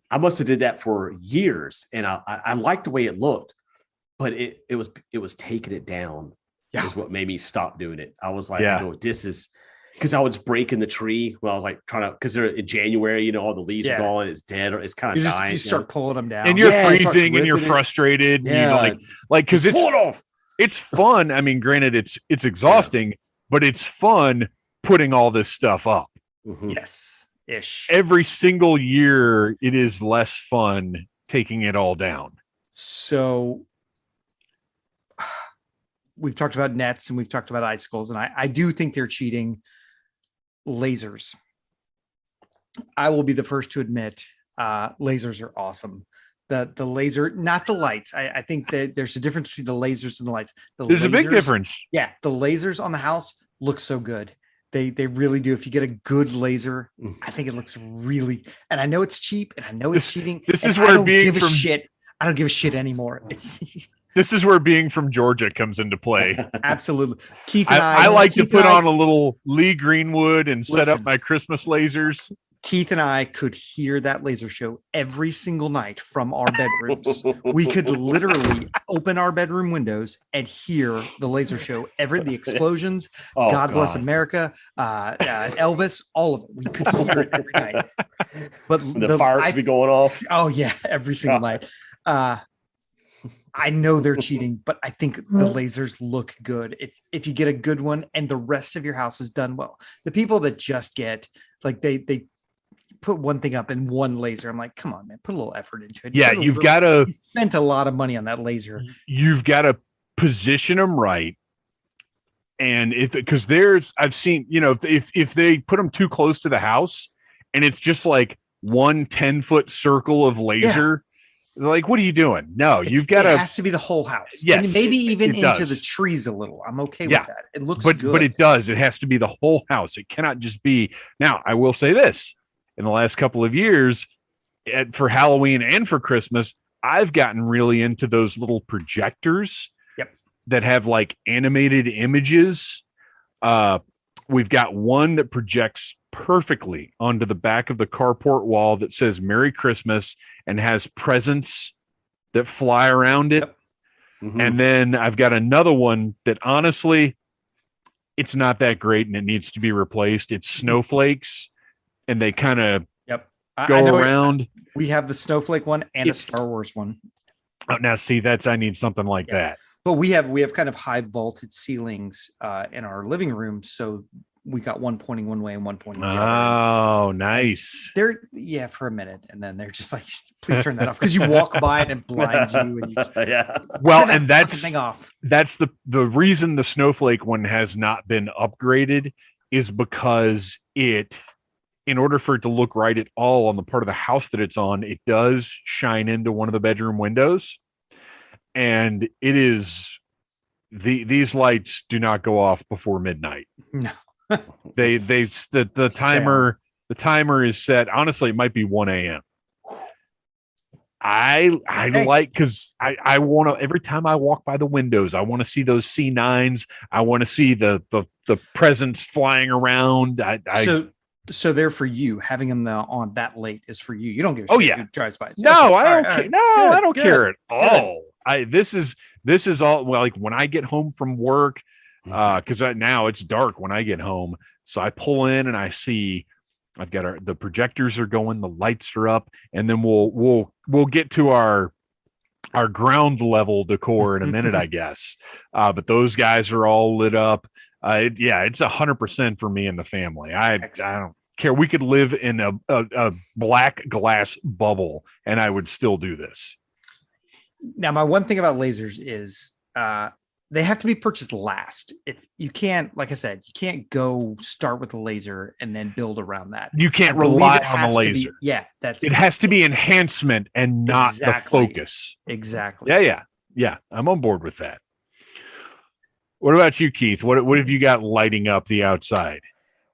I must have did that for years, and I liked the way it looked, but it was taking it down is what made me stop doing it. I was like, this is because I was breaking the tree when I was like trying to, because they're in January, all the leaves are gone, it's dead, or it's kind of dying. You start pulling them down, and you're freezing, and you're frustrated. And like because it's pull it off. It's fun. I mean, granted, it's exhausting, but it's fun putting all this stuff up. Mm-hmm. Yes-ish. Every single year, it is less fun taking it all down. So we've talked about nets and we've talked about icicles, and I do think they're cheating. Lasers. I will be the first to admit, lasers are awesome. The laser, not the lights. I think that there's a difference between the lasers and the lights. There's a big difference. Yeah, the lasers on the house look so good. They really do. If you get a good laser, I think it looks really. And I know it's cheap, and I know it's cheating. This is where being from shit. I don't give a shit anymore. This is where being from Georgia comes into play. Absolutely, Keith and I like to put on a little Lee Greenwood and set up my Christmas lasers. Keith and I could hear that laser show every single night from our bedrooms. We could literally open our bedroom windows and hear the laser show, the explosions, God Bless America, Elvis, all of it. We could hear it every night. But the fires be going off. Oh yeah, every single night. I know they're cheating, but I think the lasers look good. If you get a good one and the rest of your house is done well. The people that just get like they put one thing up in one laser. I'm like, come on, man, put a little effort into it. Yeah, you spent a lot of money on that laser. You've got to position them right. And because I've seen, if they put them too close to the house and it's just like 1 10-foot circle of laser, like, what are you doing? No, you've got to. It has to be the whole house. Yes, and maybe even it into does. the trees a little. I'm okay with that. It looks good. But it does. It has to be the whole house. It cannot just be. Now, I will say this. In the last couple of years, for Halloween and for Christmas, I've gotten really into those little projectors that have like animated images. We've got one that projects perfectly onto the back of the carport wall that says Merry Christmas and has presents that fly around it. Mm-hmm. And then I've got another one that honestly, it's not that great and it needs to be replaced. It's snowflakes. And they kind of go around. We have the snowflake one and a Star Wars one. Oh, now see, I need something like that. But we have kind of high vaulted ceilings in our living room, so we got one pointing one way and one pointing the other. Oh, nice. They're for a minute, and then they're just like, please turn that off, because you walk by it and it blinds you. And you just, well, and that's the reason the snowflake one has not been upgraded is because it in order for it to look right at all on the part of the house that it's on, it does shine into one of the bedroom windows. And it is these lights do not go off before midnight. No. The timer is set. Honestly, it might be 1 a.m. I like, because I want to, every time I walk by the windows, I want to see those C9s. I want to see the presents flying around. So they're for you. Having them on that late is for you. You don't give a Oh, shit yeah. who drives by. No, Okay. I don't All care. right. No, Good, I don't good, care at good. all. This is all, well, like when I get home from work, because now it's dark when I get home. So I pull in and I see I've got the projectors are going, the lights are up, and then we'll get to our ground level decor in a minute, I guess. But those guys are all lit up. It's 100% for me and the family. I don't care. We could live in a black glass bubble and I would still do this. Now, my one thing about lasers is they have to be purchased last. If you can't, like I said, you can't go start with a laser and then build around that. You can't rely on the laser. It has to be enhancement and not the focus. Exactly. Yeah. I'm on board with that. What about you, Keith? What have you got lighting up the outside?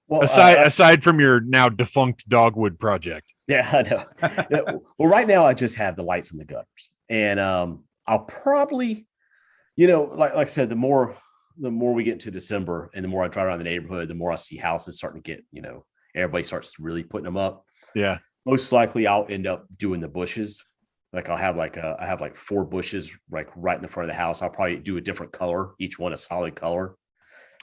Well, aside from your now defunct dogwood project. Yeah, I know. Well, right now I just have the lights in the gutters, and I'll probably, like I said, the more we get into December and the more I drive around the neighborhood, the more I see houses starting to get, everybody starts really putting them up. Yeah. Most likely I'll end up doing the bushes. Like I have 4 bushes like right in the front of the house. I'll probably do a different color, each one a solid color.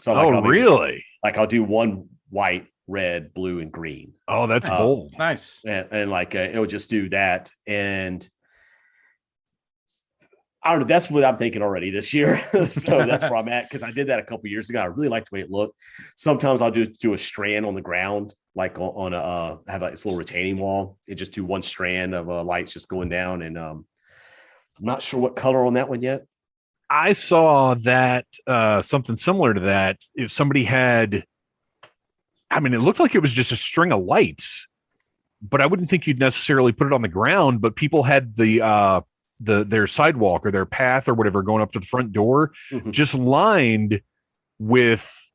So really? Like I'll do one white, red, blue, and green. Oh, that's bold. Nice. And like it'll just do that. And I don't know. That's what I'm thinking already this year. So that's where I'm at, because I did that a couple of years ago. I really like the way it looked. Sometimes I'll just do a strand on the ground, like on a have like this little retaining wall, and just do one strand of lights just going down. And I'm not sure what color on that one yet. I saw that something similar to that. If somebody had, it looked like it was just a string of lights, but I wouldn't think you'd necessarily put it on the ground. But people had their sidewalk or their path or whatever going up to the front door just lined with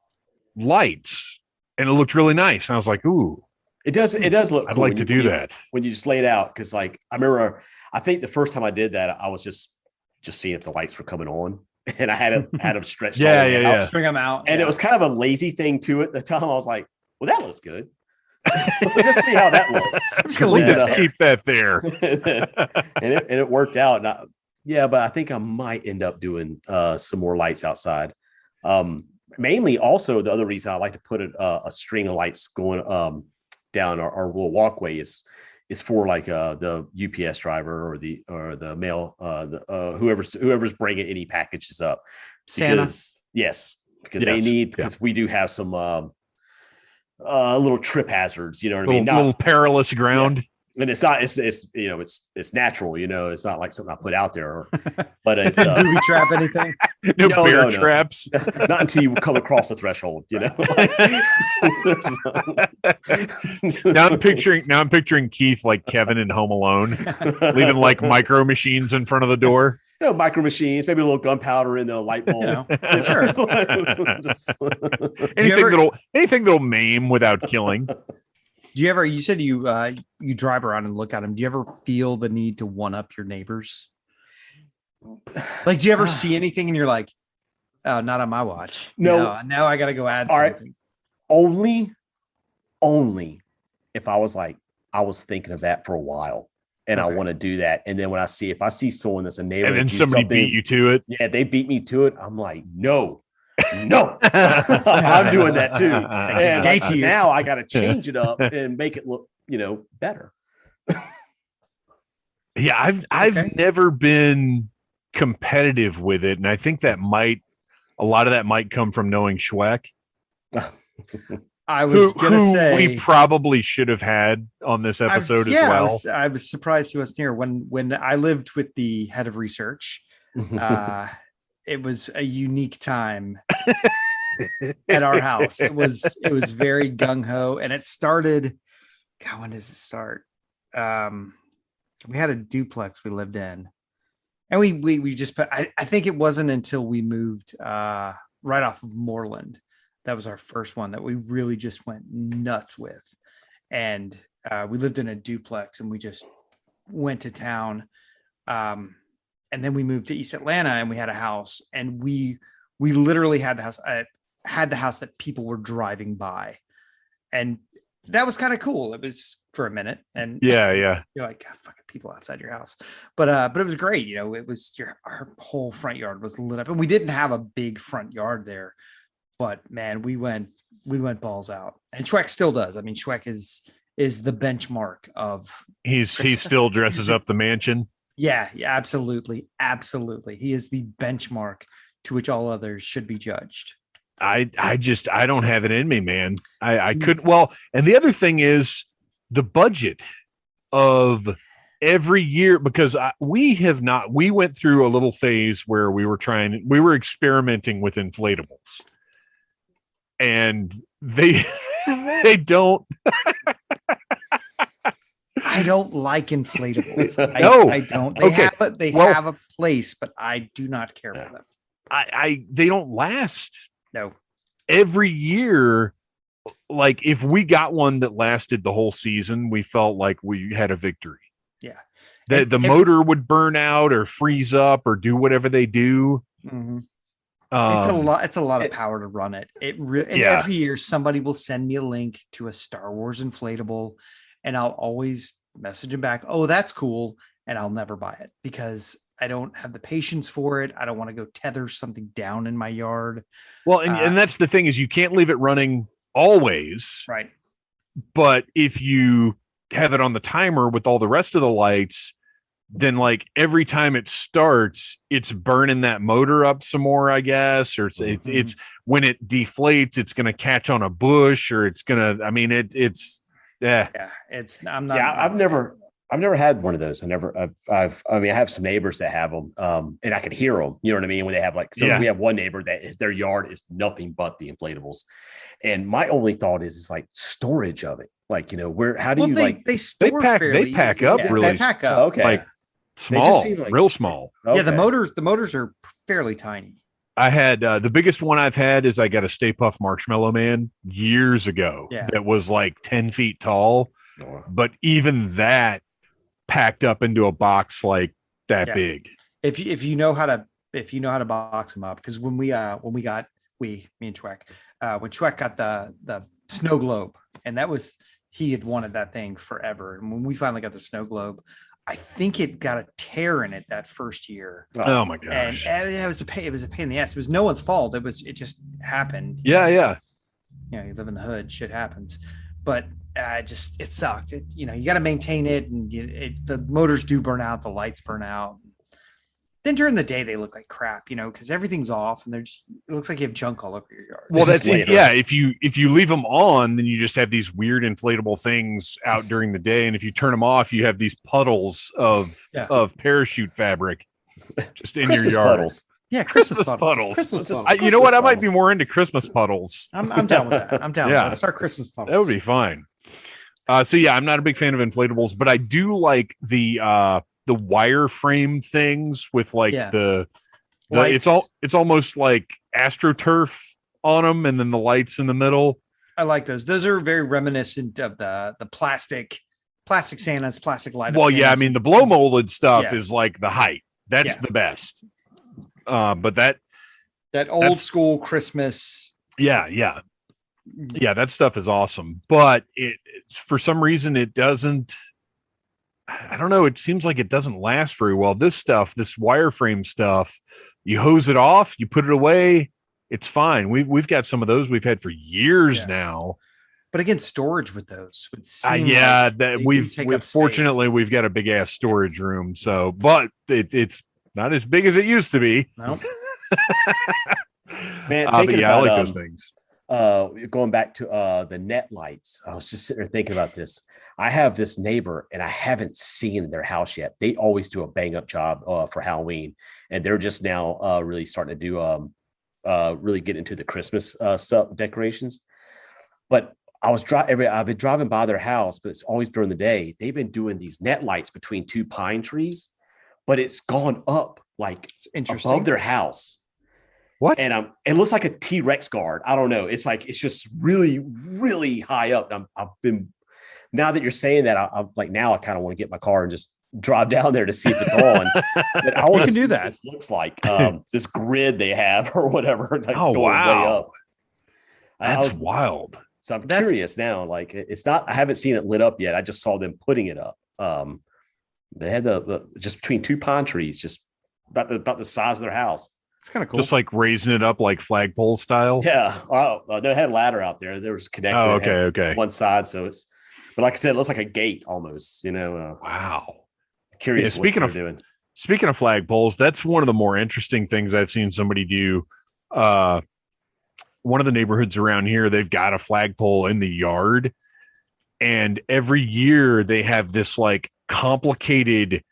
lights, and it looked really nice. And I was like, ooh, it does look cool. I'd like to do that when you just lay it out. Because like I remember, I think the first time I did that, I was just seeing if the lights were coming on, and I had them stretched. String them out, and it was kind of a lazy thing to it. At the time, I was like, well, that looks good. Let's just see how that looks. We'll just keep that there. and it worked out. But I think I might end up doing some more lights outside. Mainly, also the other reason I like to put a string of lights going down our little walkway is for like the UPS driver or the mail whoever's bringing any packages up. Santa. Because they need, because we do have some little trip hazards, you know what I mean? Little perilous ground. Yeah. And it's not, it's natural, it's not like something I put out there, but it's booby trap anything. No bear traps. Not until you come across the threshold, Now I'm picturing Keith like Kevin in Home Alone, leaving like micro machines in front of the door. Micro machines, maybe a little gunpowder in the light bulb. Sure. Anything that'll maim without killing. Do you ever? You said you drive around and look at them. Do you ever feel the need to one up your neighbors? Like, do you ever see anything and you're like, "Oh, not on my watch." No. Now I got to go add something. Right. Only if I was thinking of that for a while, and I want to do that, and then if I see someone that's a neighbor, and then somebody beat you to it. Yeah, they beat me to it. I'm like, no. I'm doing that too. And now I got to change it up and make it look, better. Yeah, I've never been competitive with it, and I think that a lot of that might come from knowing Schweck. I was going to say we probably should have had on this episode as well. I was surprised he wasn't here when I lived with the head of research. It was a unique time at our house. It was very gung ho, and it started God, when does it start? We had a duplex we lived in, and we just put. I think it wasn't until we moved right off of Moreland. That was our first one that we really just went nuts with, and we lived in a duplex, and we just went to town. And then we moved to East Atlanta, and we had a house, and we literally had the house. I had the house that people were driving by, and that was kind of cool. It was for a minute, and Yeah. you're like, God, fucking people outside your house, but it was great. You know, it was our whole front yard was lit up, and we didn't have a big front yard there, but man, we went balls out, and Schweck still does. I mean, Schweck is the benchmark of He still dresses up the mansion. yeah, absolutely. He is the benchmark to which all others should be judged. I don't have it in me, man. I couldn't. Well, and the other thing is the budget of every year, because we went through a little phase where we were experimenting with inflatables, and they don't. I don't like inflatables. No. I don't. Okay. They have a place, but I do not care for them. They don't last. No. Every year, like if we got one that lasted the whole season, we felt like we had a victory. Yeah. The motor would burn out or freeze up or do whatever they do. Mm-hmm. It's a lot of power to run it. Every year somebody will send me a link to a Star Wars inflatable, and I'll always message them back, "Oh, that's cool," and I'll never buy it because I don't have the patience for it. I don't want to go tether something down in my yard. Well, and that's the thing is you can't leave it running always. Right. But if you have it on the timer with all the rest of the lights, then like every time it starts, it's burning that motor up some more, I guess, or it's when it deflates, it's going to catch on a bush, or it's going to, I mean, it's I've never had one of those. I have some neighbors that have them, and I can hear them. You know what I mean? When they have we have one neighbor that their yard is nothing but the inflatables. And my only thought is like storage of it. Like, you know, they pack up really. They pack up. Okay. Like small, real small. Okay. Yeah. The motors are fairly tiny. I had the biggest one I've had is I got a Stay Puft Marshmallow Man years ago. Yeah. That was like 10 feet tall, but even that packed up into a box like that big. If you know how to box them up, because when me and Schweck, when Schweck got the snow globe, and he had wanted that thing forever, and when we finally got the snow globe, I think it got a tear in it that first year. Oh my gosh! And it was a pain in the ass. It was no one's fault. It just happened. Yeah. You know, you live in the hood, shit happens. But it sucked. You got to maintain it, and the motors do burn out, the lights burn out. Then during the day they look like crap, because everything's off, and it looks like you have junk all over your yard. Well, that's it. Yeah. If you leave them on, then you just have these weird inflatable things out during the day, and if you turn them off, you have these puddles of parachute fabric just in Christmas your yard. Puddles. Yeah, Christmas puddles. You know what? I might be more into Christmas puddles. I'm down with that. I'm down with that. Let's start Christmas puddles. That would be fine. So yeah, I'm not a big fan of inflatables, but I do like the wireframe things with like the it's almost like AstroTurf on them, and then the lights in the middle. I like those. Those are very reminiscent of the plastic Santas, plastic light. Well, yeah, I mean the blow molded stuff is like the height. That's the best. But that old school Christmas. Yeah, that stuff is awesome. But it's for some reason it doesn't. I don't know. It seems like it doesn't last very well. This wireframe stuff, you hose it off, you put it away, it's fine. We've got some of those we've had for years now. But again, storage with those would seem fortunately we've got a big ass storage room. So, but it's not as big as it used to be. No. Man, I like those things. Going back to the net lights, I was just sitting there thinking about this. I have this neighbor, and I haven't seen their house yet. They always do a bang up job for Halloween, and they're just now really starting to do really get into the Christmas stuff, decorations. But I've been driving by their house, but it's always during the day. They've been doing these net lights between two pine trees, but it's gone up like above their house. What? And it looks like a T-Rex guard. I don't know. It's like, it's just really, really high up. Now that you're saying that, I'm like, now I kind of want to get my car and just drive down there to see if it's on. But I want to do that. What this looks like this grid they have or whatever. That's going way up. That's wild. So I'm curious now. Like, it's not. I haven't seen it lit up yet. I just saw them putting it up. They had the just between two pine trees, just about the size of their house. It's kind of cool. Just like raising it up like flagpole style. Yeah. They had a ladder out there. There was connected. Oh, okay. One side, so it's. But like I said, it looks like a gate almost. Wow. Curious. Yeah, speaking of flagpoles, that's one of the more interesting things I've seen somebody do. One of the neighborhoods around here, they've got a flagpole in the yard, and every year they have this like complicated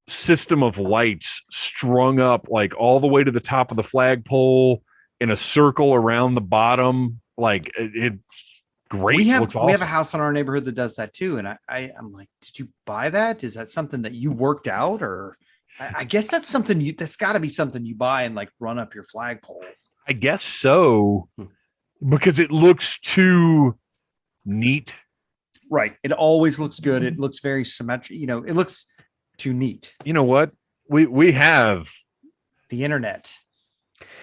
system of lights strung up like all the way to the top of the flagpole in a circle around the bottom. Like it's great. We have awesome. We have a house in our neighborhood that does that too, and I'm like, did you buy that? Is that something that you worked out, or I guess that's something that's got to be something you buy and like run up your flagpole. I guess so, because it looks too neat. Right. It always looks good. It looks very symmetric. It looks too neat. You know what? We have the internet.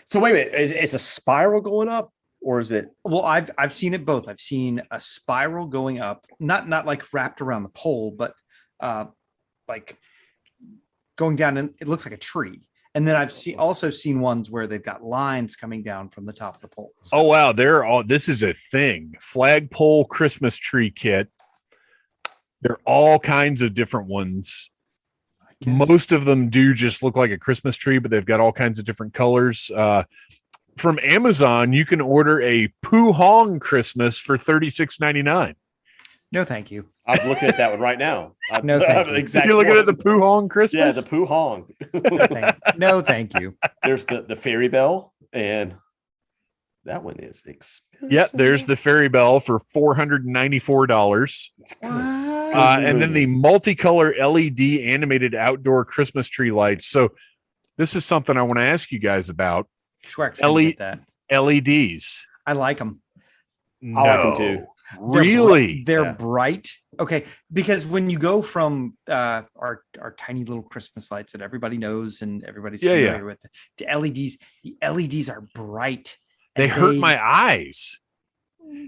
So wait a minute. Is a spiral going up, or is it? Well, I've seen it both. I've seen a spiral going up, not like wrapped around the pole, but like going down, and it looks like a tree. And then I've also seen ones where they've got lines coming down from the top of the poles. Oh, wow. This is a thing. Flagpole Christmas tree kit. There are all kinds of different ones. Most of them do just look like a Christmas tree, but they've got all kinds of different colors. From Amazon, you can order a Poo Hong Christmas for $36.99. No, thank you. I'm looking at that one right now. No, thank you. Exactly. You're looking at the Poo Hong Christmas? Yeah, the Poo Hong. No, thank you. There's the fairy bell, and that one is expensive. Yep, there's the fairy bell for $494. And then the multicolor LED animated outdoor Christmas tree lights. So this is something I want to ask you guys about. LEDs. I like them. No. I like them too. Really? They're bright. Okay. Because when you go from our tiny little Christmas lights that everybody knows and everybody's familiar with to LEDs, the LEDs are bright. They hurt my eyes.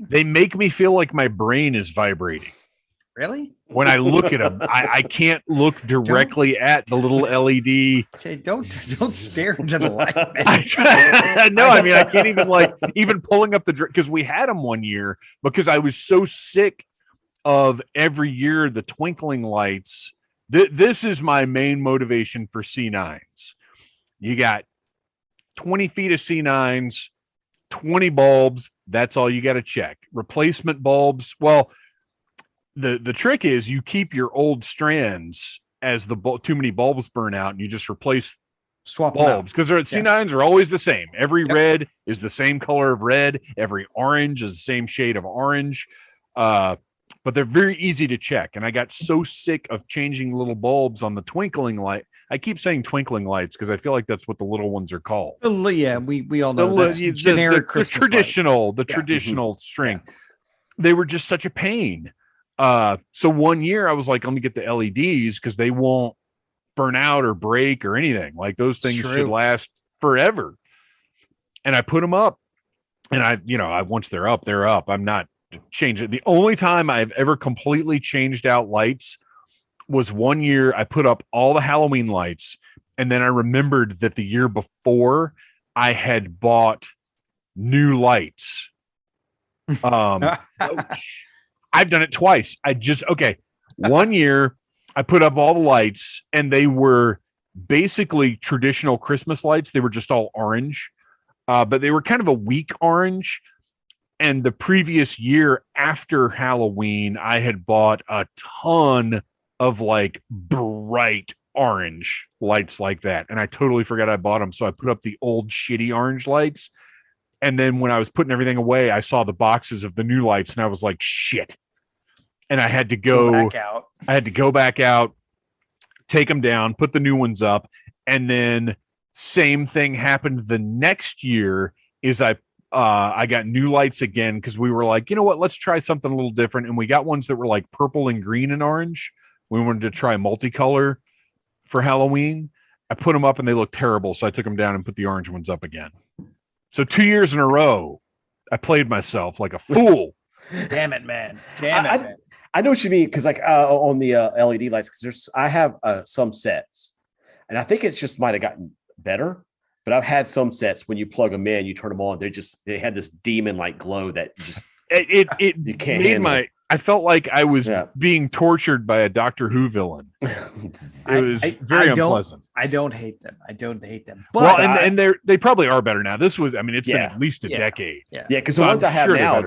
They make me feel like my brain is vibrating. Really? When I look at them, I can't look directly at the little LED. Okay, don't stare into the light. No, I mean, I can't even pulling up because we had them one year because I was so sick of every year the twinkling lights. This is my main motivation for C9s. You got 20 feet of C9s, 20 bulbs. That's all you got to check. Replacement bulbs. Well, the trick is you keep your old strands as too many bulbs burn out, and you just swap bulbs because C9s are always the same. Every red is the same color of red. Every orange is the same shade of orange. But they're very easy to check. And I got so sick of changing little bulbs on the twinkling light. I keep saying twinkling lights because I feel like that's what the little ones are called. Yeah, we all know that's generic the traditional string. Yeah. They were just such a pain. So one year I was like, let me get the LEDs because they won't burn out or break or anything. Like those things should last forever. And I put them up, and once they're up, they're up. I'm not changing. The only time I've ever completely changed out lights was one year I put up all the Halloween lights, and then I remembered that the year before I had bought new lights. I've done it twice. One year I put up all the lights, and they were basically traditional Christmas lights. They were just all orange, but they were kind of a weak orange. And the previous year after Halloween, I had bought a ton of like bright orange lights like that. And I totally forgot I bought them. So I put up the old shitty orange lights, And then when I was putting everything away, I saw the boxes of the new lights and I was like, shit. And I had to go back out. I had to go back out, take them down, put the new ones up. And then same thing happened the next year is I got new lights again because we were like, you know what, let's try something a little different. And we got ones that were like purple and green and orange. We wanted to try multicolor for Halloween. I put them up and they looked terrible. So I took them down and put the orange ones up again. So 2 years in a row, I played myself like a fool. Damn it, man. Damn it, man. I know what you mean because like on the LED lights, because I have some sets, and I think it's just might have gotten better. But I've had some sets when you plug them in, you turn them on, they had this demon like glow that just it you can't made handle. I felt like I was being tortured by a Doctor Who villain. It was very unpleasant. I don't hate them. I don't hate them. But well, and they probably are better now. This was, I mean, it's been at least a decade. Yeah, because the ones I have now,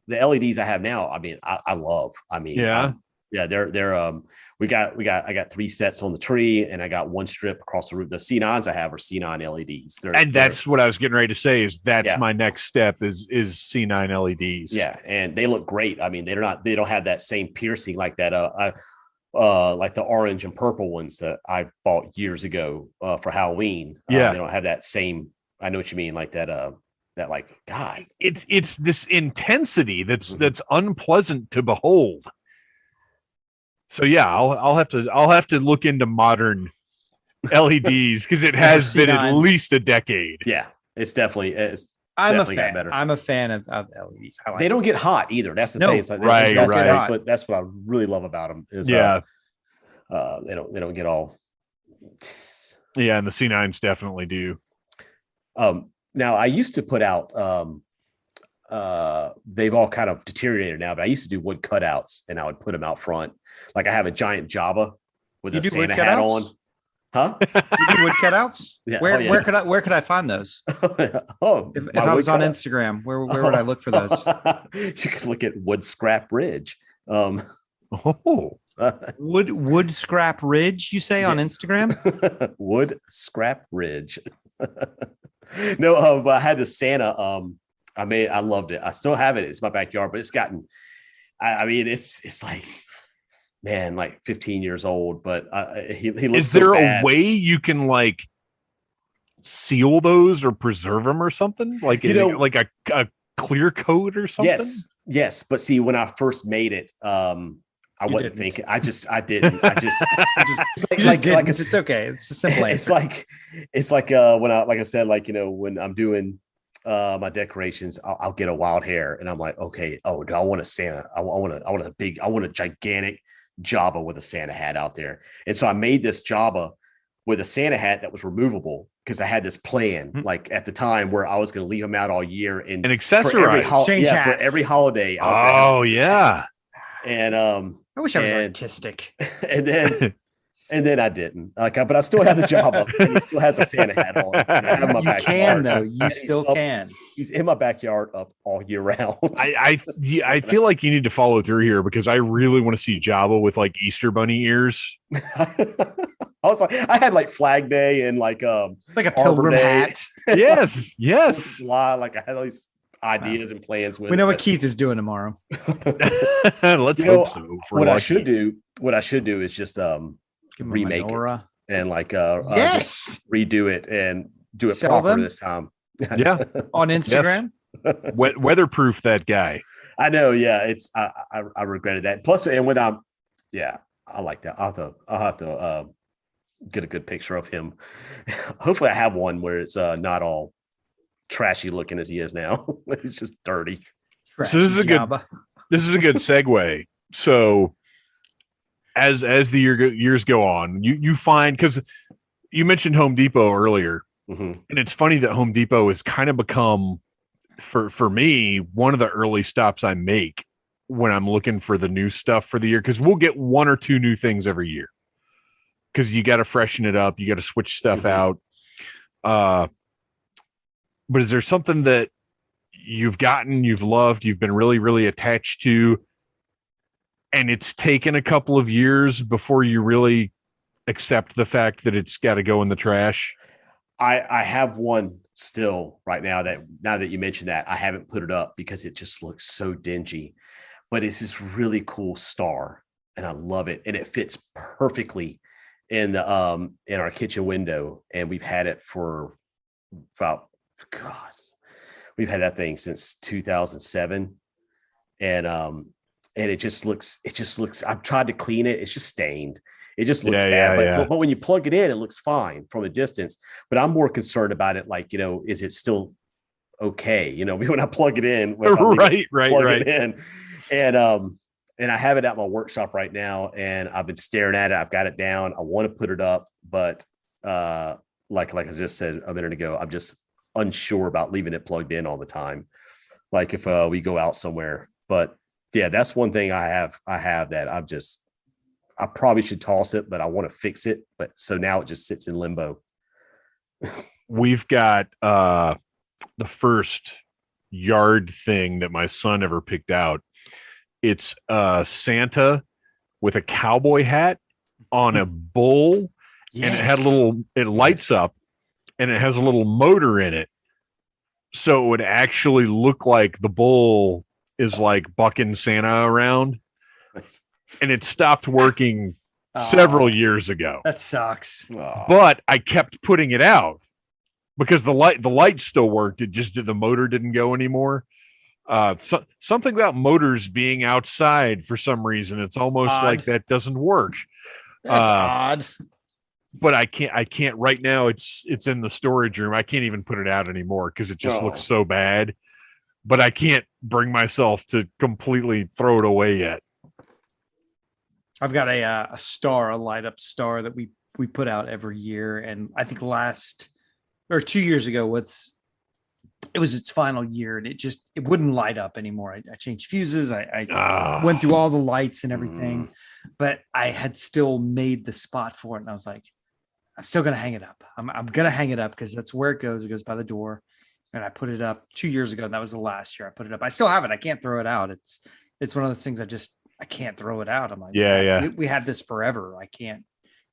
the LEDs I have now, I mean, I love. I mean, they're I got 3 sets on the tree and I got 1 strip across the roof. The C9s I have are C9 LEDs. That's what I was getting ready to say is that's my next step is C9 LEDs. Yeah. And they look great. I mean, they don't have that same piercing like that. Like the orange and purple ones that I bought years ago for Halloween. They don't have that same, I know what you mean. Like that like, God, it's this intensity that's unpleasant to behold. So yeah, I'll have to look into modern LEDs because it has been at least a decade. Yeah, it's definitely I'm definitely a fan. better. I'm a fan of LEDs. They don't get hot either. That's the thing. It's like, that's what I really love about them. Is they don't get all. Yeah, and the C9s definitely do. Now I used to put out. They've all kind of deteriorated now, but I used to do wood cutouts and I would put them out front. Like I have a giant Java with a Santa hat on. Huh? You do wood cutouts? Yeah. Where could I find those? If I was on Instagram, where would I look for those? You can look at Wood Scrap Ridge. Wood Scrap Ridge, you say on Instagram? Wood Scrap Ridge. No, but I had the Santa. I loved it. I still have it. It's my backyard, but it's gotten. I mean, it's like, man, like 15 years old. But he looks. Is there a way you can like seal those or preserve them or something? Like like a clear coat or something? Yes. But see, when I first made it, I wasn't thinking. I didn't. It's okay. It's a simple answer. It's like when I said, like, you know, when I'm doing my decorations, I'll get a wild hair and I'm like, okay, do I want a Santa? I want a gigantic Jabba with a Santa hat out there. And so I made this Jabba with a Santa hat that was removable because I had this plan, like at the time where I was going to leave them out all year and accessorize for every holiday. And I wish I was artistic. And then I didn't. But I still have the Jabba, and he still has a Santa hat on. You can though. You still can. He's in my backyard up all year round. I feel like you need to follow through here because I really want to see Jabba with like Easter bunny ears. I was like, I had like Flag Day and like a pilgrim hat. Yes. Like I had all these ideas and plans with. We know what Keith is doing tomorrow. Let's hope so. What I should do is just remake it and like just redo it and do it proper this time. Yeah, on Instagram. Weatherproof that guy. I know. Yeah, it's I regretted that. Plus, and when I like that. I'll have to get a good picture of him. Hopefully, I have one where it's not all trashy looking as he is now. It's just dirty. So this is a good segue. So as the years go on, you find, because you mentioned Home Depot earlier, and it's funny that Home Depot has kind of become, for me, one of the early stops I make when I'm looking for the new stuff for the year, because we'll get 1 or 2 new things every year because you got to freshen it up, you got to switch stuff out. But is there something that you've gotten, you've loved, you've been really, really attached to, and it's taken a couple of years before you really accept the fact that it's got to go in the trash? I have one still right now that now that you mentioned that, I haven't put it up because it just looks so dingy, but it's this really cool star and I love it. And it fits perfectly in our kitchen window. And we've had it for about, gosh, we've had that thing since 2007. And it just looks, I've tried to clean it. It's just stained. It just looks bad. But when you plug it in, it looks fine from a distance. But I'm more concerned about it. Like, is it still okay? When I plug it in, right. it in, and I have it at my workshop right now, and I've been staring at it. I've got it down. I want to put it up, but like I just said a minute ago, I'm just unsure about leaving it plugged in all the time. Like if we go out somewhere, but yeah, that's one thing I have that I probably should toss it, but I want to fix it. But so now it just sits in limbo. We've got the first yard thing that my son ever picked out. It's Santa with a cowboy hat on a bull, and it lights up, and it has a little motor in it. So it would actually look like the bull is like bucking Santa around. And it stopped working several years ago. That sucks. But I kept putting it out because the light still worked. It just the motor didn't go anymore. Something about motors being outside for some reason. It's almost like that doesn't work. That's odd. But I can't right now. It's in the storage room. I can't even put it out anymore because it just looks so bad. But I can't bring myself to completely throw it away yet. I've got a light up star that we put out every year, and I think 2 years ago, it was its final year, and it wouldn't light up anymore. I changed fuses, I went through all the lights and everything, but I had still made the spot for it, and I was like, I'm still gonna hang it up. I'm gonna hang it up because that's where it goes. It goes by the door, and I put it up 2 years ago, and that was the last year I put it up. I still have it. I can't throw it out. It's one of those things I can't throw it out. I'm like, we had this forever. I can't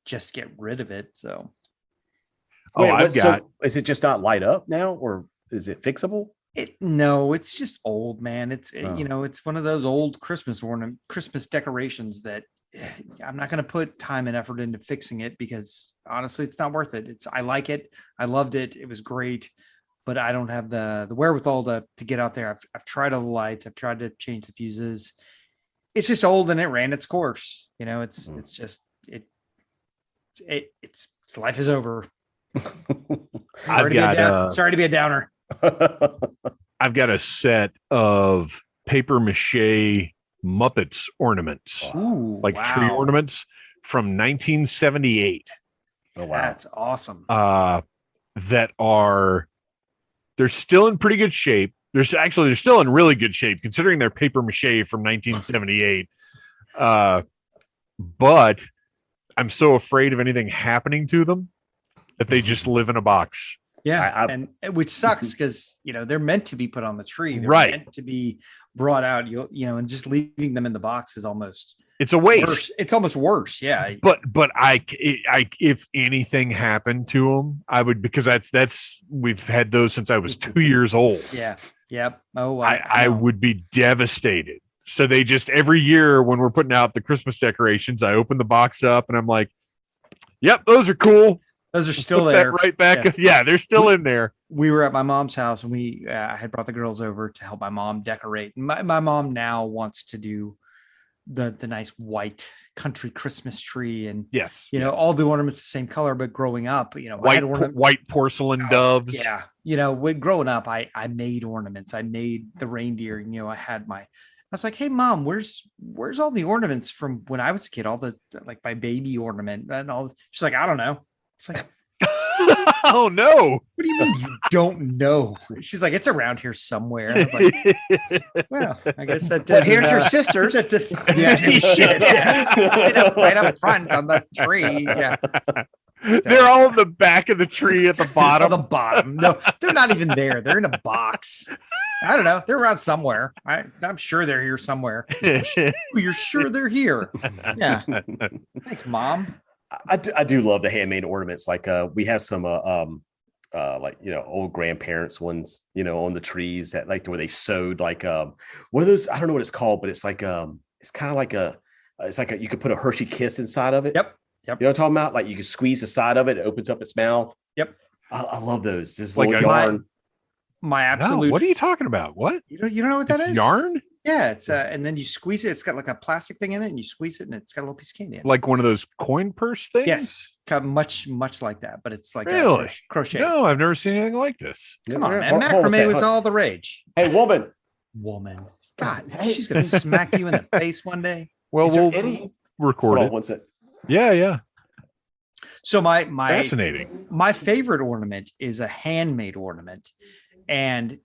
just get rid of it. So, is it just not light up now, or is it fixable? No, it's just old, man. It's it's one of those old Christmas decorations that I'm not going to put time and effort into fixing it because honestly, it's not worth it. I like it. I loved it. It was great, but I don't have the wherewithal to get out there. I've tried all the lights. I've tried to change the fuses. It's just old and it ran its course. It's life is over. Sorry to be a downer. I've got a set of paper mache Muppets ornaments, tree ornaments from 1978. Oh, wow. That's awesome. They're still in pretty good shape. They're still in really good shape considering they're paper mache from 1978. But I'm so afraid of anything happening to them that they just live in a box. Yeah, and which sucks because they're meant to be put on the tree. They're meant to be brought out. And just leaving them in the box is almost it's a waste. Worse. It's almost worse. Yeah. But I if anything happened to them, I would because that's we've had those since I was 2 years old. Yeah. Yep. Oh, I would be devastated. So they just every year when we're putting out the Christmas decorations, I open the box up and I'm like, "Yep, those are cool. Those are still Put there." That right back. Yes. Yeah, they're still in there. We were at my mom's house and I had brought the girls over to help my mom decorate. My mom now wants to do the nice white country Christmas tree and all the ornaments the same color, but growing up, white porcelain doves. Yeah. When growing up, I made ornaments. I made the reindeer. I was like, "Hey mom, where's all the ornaments from when I was a kid? All the my baby ornament and all." She's like, "I don't know." It's like, oh no! What do you mean you don't know? She's like, "It's around here somewhere." I was like, "Well, I guess that." Well, here's your sisters. Right up front on the tree. Yeah, they're all in the back of the tree at the bottom. The bottom. No, they're not even there. They're in a box. I don't know. They're around somewhere. I'm sure they're here somewhere. You're sure they're here? Yeah. Thanks, Mom. I do love the handmade ornaments. Like we have some like old grandparents ones, on the trees that like where they sewed like what are those? I don't know what it's called, but it's like it's kind of like you could put a Hershey Kiss inside of it. Yep. You know what I'm talking about? Like you can squeeze the side of it, it opens up its mouth. Yep. I love those. This Like little yarn. My No, absolute. what are you talking about? What? You don't know what that It's is? yarn? Yeah, it's and then you squeeze it. It's got like a plastic thing in it, and you squeeze it, and it's got a little piece of candy in it. Like one of those coin purse things? Yes, kind of much like that, but it's like Really? a crochet. No, I've never seen anything like this. Come on, man. Hold on a Macrame second, was hold on. all the rage. Hey, woman. God, Hey. she's gonna smack you in the face one day. Well, Is there we'll any- record Hold on it. one sec. Yeah. So my Fascinating. my favorite ornament is a handmade ornament, and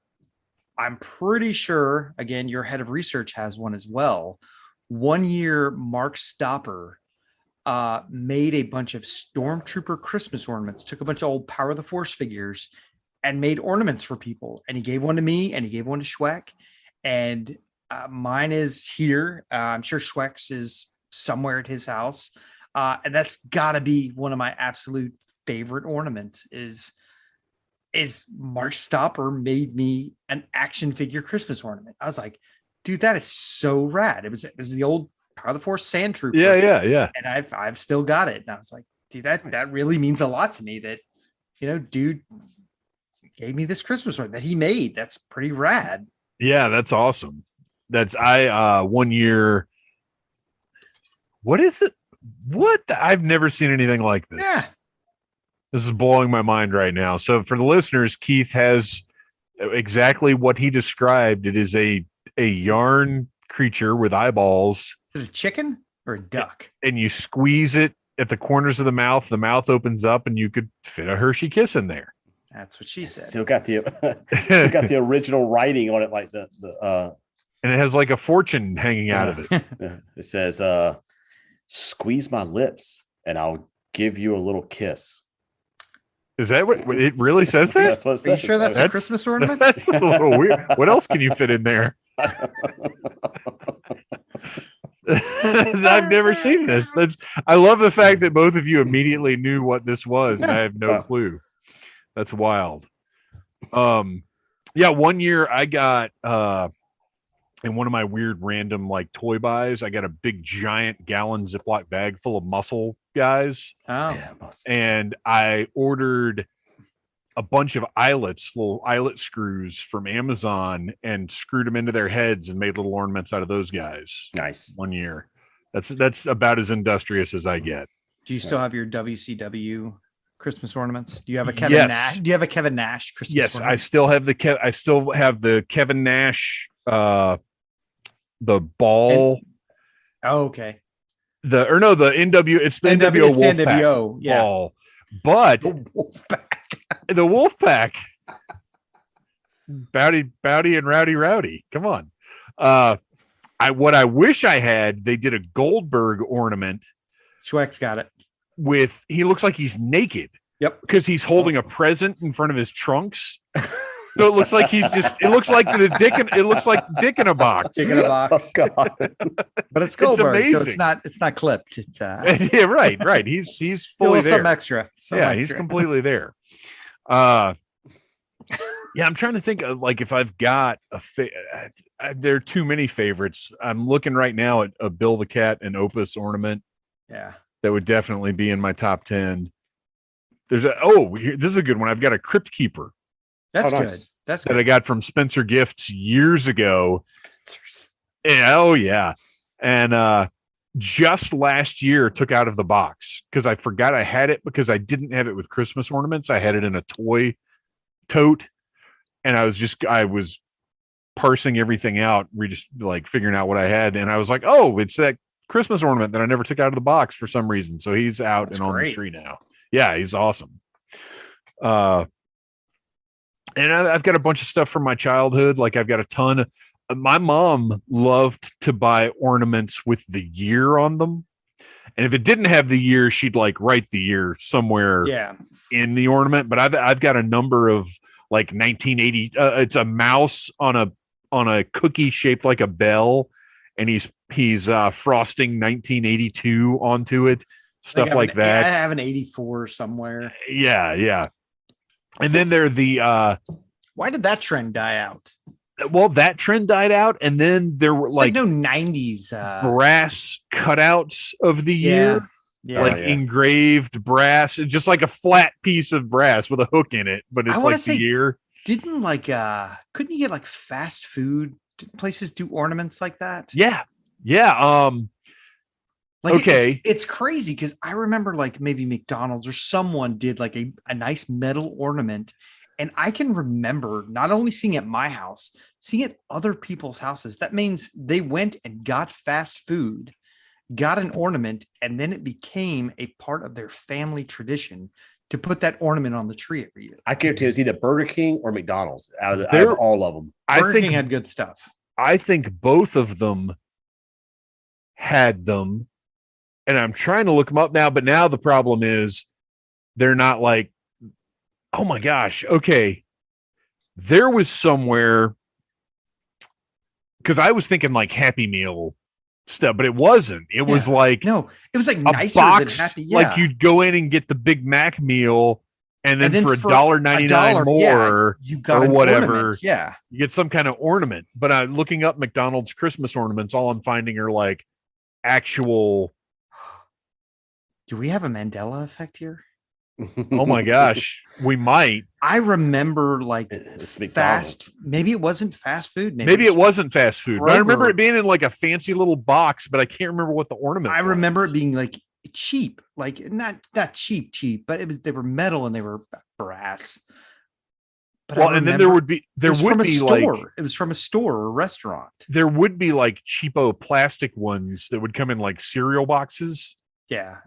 I'm pretty sure, again, your head of research has one as well. One year, Mark Stopper made a bunch of Stormtrooper Christmas ornaments, took a bunch of old Power of the Force figures and made ornaments for people. And he gave one to me and he gave one to Schweck. And mine is here. I'm sure Schweck's is somewhere at his house. And that's got to be one of my absolute favorite ornaments is Mark Stopper made me an action figure Christmas ornament. I was like, dude, that is so rad. It was the old Power of the Force Sand Trooper. Yeah. And I've still got it. And I was like, dude, that really means a lot to me that, dude gave me this Christmas ornament that he made. That's pretty rad. Yeah, that's awesome. One year. What is it? I've never seen anything like this. Yeah. This is blowing my mind right now. So for the listeners, Keith has exactly what he described. It is a yarn creature with eyeballs. Is it a chicken or a duck? And you squeeze it at the corners of the mouth opens up and you could fit a Hershey Kiss in there. That's what she said. Still got the original writing on it, like the and it has like a fortune hanging out of it. It says squeeze my lips and I'll give you a little kiss. Is that what it really says that? That's what it Are you says. sure that's a That's- Christmas ornament? That's a little weird. What else can you fit in there? I've never seen this. I love the fact that both of you immediately knew what this was, and I have no clue. That's wild. Yeah, one year I got in one of my weird random like toy buys, I got a big giant gallon Ziploc bag full of muscle guys. Oh, Yeah, must- And I ordered a bunch of eyelets, little eyelet screws from Amazon, and screwed them into their heads and made little ornaments out of those guys. nice. One year. That's about as industrious as I get. do you still Yes. have your WCW Christmas ornaments? Do you have a Kevin Yes. Nash? Do you have a Kevin Nash Christmas Yes, I ornament? still have the Kevin Nash the ball Oh, okay. the NW it's the NWO it's the Wolfpack NWO, yeah. ball. But the Wolfpack Bowdy and Rowdy. Come on. What I wish I had, they did a Goldberg ornament Schweck's got it. with he looks like he's naked. Yep. Because he's holding a present in front of his trunks. So it looks like it looks like dick in a box. Dick in a box. Oh, God. But it's Goldberg, so amazing. it's not clipped. It's Yeah, right. He's a fully little there. something extra. Yeah, he's completely there. Yeah, I'm trying to think of like if I've got there are too many favorites. I'm looking right now at a Bill the Cat and Opus ornament Yeah. that would definitely be in my top 10. This is a good one. I've got a Crypt Keeper That's Oh, good. nice. That's that good. I got from Spencer Gifts years ago. Yeah. And just last year took out of the box because I forgot I had it because I didn't have it with Christmas ornaments. I had it in a toy tote, and I was parsing everything out, just like figuring out what I had, and I was like, oh, it's that Christmas ornament that I never took out of the box for some reason. So he's out That's and on the great. tree now. Yeah, he's awesome. And I've got a bunch of stuff from my childhood. Like I've got a ton of. My mom loved to buy ornaments with the year on them, and if it didn't have the year, she'd like write the year somewhere Yeah. in the ornament. But I've got a number of like 1980. It's a mouse on a cookie shaped like a bell, and he's frosting 1982 onto it. Stuff like that. I have an 84 somewhere. Yeah. And then there are the Why did that trend die out? well, that trend died out, and then there were It's like no 90s. brass cutouts of the year. Yeah. Like engraved brass, just like a flat piece of brass with a hook in it, but it's like the year. Didn't couldn't you get like fast food places do ornaments like that? Yeah. Okay. It's crazy because I remember like maybe McDonald's or someone did like a nice metal ornament. And I can remember not only seeing it at my house, seeing it at other people's houses. That means they went and got fast food, got an ornament, and then it became a part of their family tradition to put that ornament on the tree every year. I guarantee it's either Burger King or McDonald's out of all of them. Burger King had good stuff. I think both of them had them, and I'm trying to look them up now, but now the problem is they're not like, oh my gosh, okay. There was somewhere, because I was thinking like Happy Meal stuff, but it wasn't. It was like it was like a nicer box, than Happy. like you'd go in and get the Big Mac meal, and then for $1.99 more, you got or whatever, ornament. Yeah, you get some kind of ornament. But looking up McDonald's Christmas ornaments, all I'm finding are like actual. Do we have a Mandela effect here? Oh my gosh, we might. I remember like fast. Maybe it wasn't fast food. Maybe it wasn't fast food. But I remember it being in like a fancy little box, but I can't remember what the ornament was. I remember it being like cheap, like not cheap, but they were metal and they were brass. But well, and then there would be like it was from a store or a restaurant. There would be like cheapo plastic ones that would come in like cereal boxes. Yeah.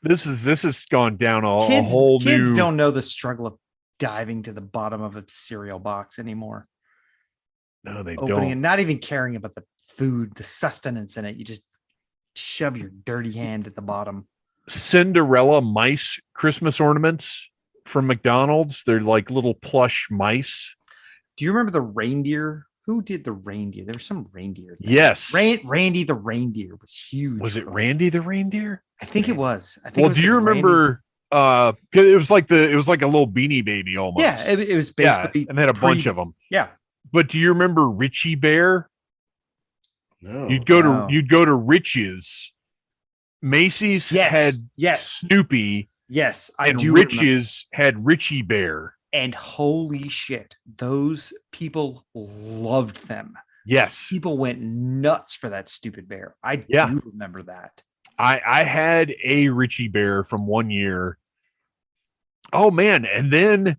This has gone down a whole new. Kids don't know the struggle of diving to the bottom of a cereal box anymore. No, they Opening don't. and not even caring about the food, the sustenance in it. You just shove your dirty hand at the bottom. Cinderella mice Christmas ornaments from McDonald's. They're like little plush mice. Do you remember the reindeer? Who did the reindeer? There was some reindeer. Yes. Randy the reindeer was huge. Was it Randy the reindeer? I think it was. Do you remember? It was like a little Beanie Baby almost. Yeah, it was basically, and they had a bunch of them. Yeah. But do you remember Richie Bear? No. You'd go to Rich's. Macy's had Snoopy. Yes, and Rich's had Richie Bear. And holy shit, those people loved them. Yes. People went nuts for that stupid bear. I do remember that. I had a Richie Bear from one year. Oh man. And then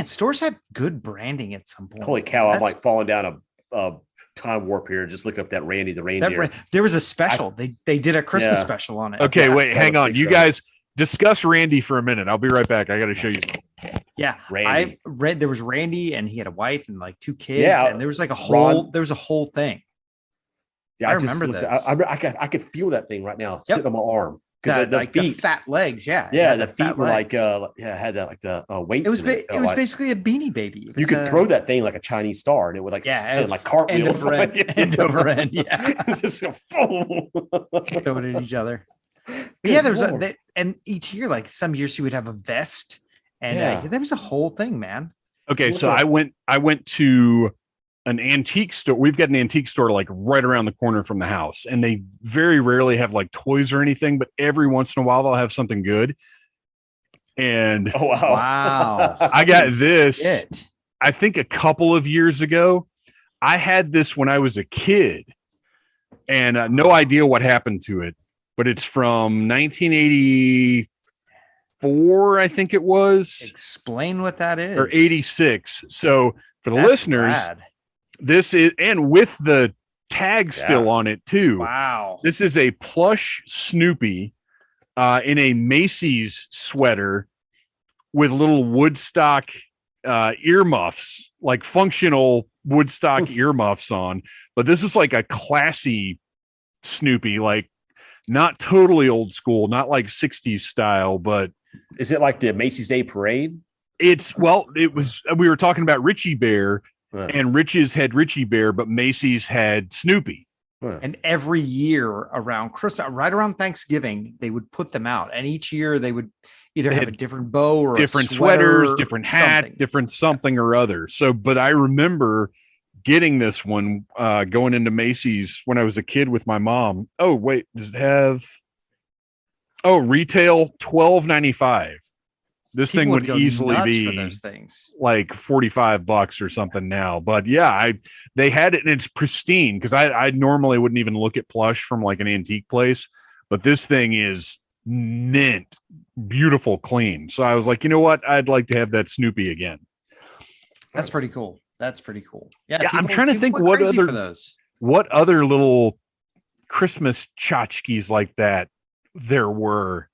stores had good branding at some point. Holy cow, I'm like falling down a time warp here. Just look up that Randy the reindeer. There was a special. They did a Christmas special on it. Okay, wait, hang on. You guys discuss Randy for a minute. I'll be right back. I got to show you. Yeah, Randy. I read there was Randy and he had a wife and like two kids. Yeah, and there was like a whole thing. Yeah, I remember this. I could feel that thing right now sitting on my arm because the feet, the fat legs. Yeah, the feet were legs. Had that like the weights. It was basically a Beanie Baby. You could throw that thing like a Chinese star, and it would like spin like cartwheels end over end. Yeah, just throw it at each other. Yeah, there was and each year, like some years, he would have a vest. And there was a whole thing, man. Okay, so I went to an antique store. We've got an antique store like right around the corner from the house, and they very rarely have like toys or anything, but every once in a while they'll have something good. And wow, I got this. I think a couple of years ago. I had this when I was a kid, and no idea what happened to it, but it's from 1984. I think it was. Explain what that is. Or 86. So for the listeners, this is, and with the tag still on it too. Wow. This is a plush Snoopy in a Macy's sweater with little Woodstock earmuffs, like functional Woodstock earmuffs on. But this is like a classy Snoopy, like not totally old school, not like 60s style, but is it like the Macy's Day Parade? It was, we were talking about Richie Bear, and Rich's had Richie Bear, but Macy's had Snoopy. And every year around Christmas, right around Thanksgiving, they would put them out. And each year either have a different bow or different a sweater, sweaters, different hat, something. different something or other. So, but I remember getting this one going into Macy's when I was a kid with my mom. Oh, wait, does it have retail $12.95? This People thing would go easily nuts be for those things. like $45 or something now. But yeah, they had it and it's pristine because I normally wouldn't even look at plush from like an antique place, but this thing is mint, beautiful, clean. So I was like, you know what? I'd like to have that Snoopy again. That's pretty cool. That's pretty cool. Yeah, I'm trying to think went what crazy other for those. what other little Christmas tchotchkes like that there were.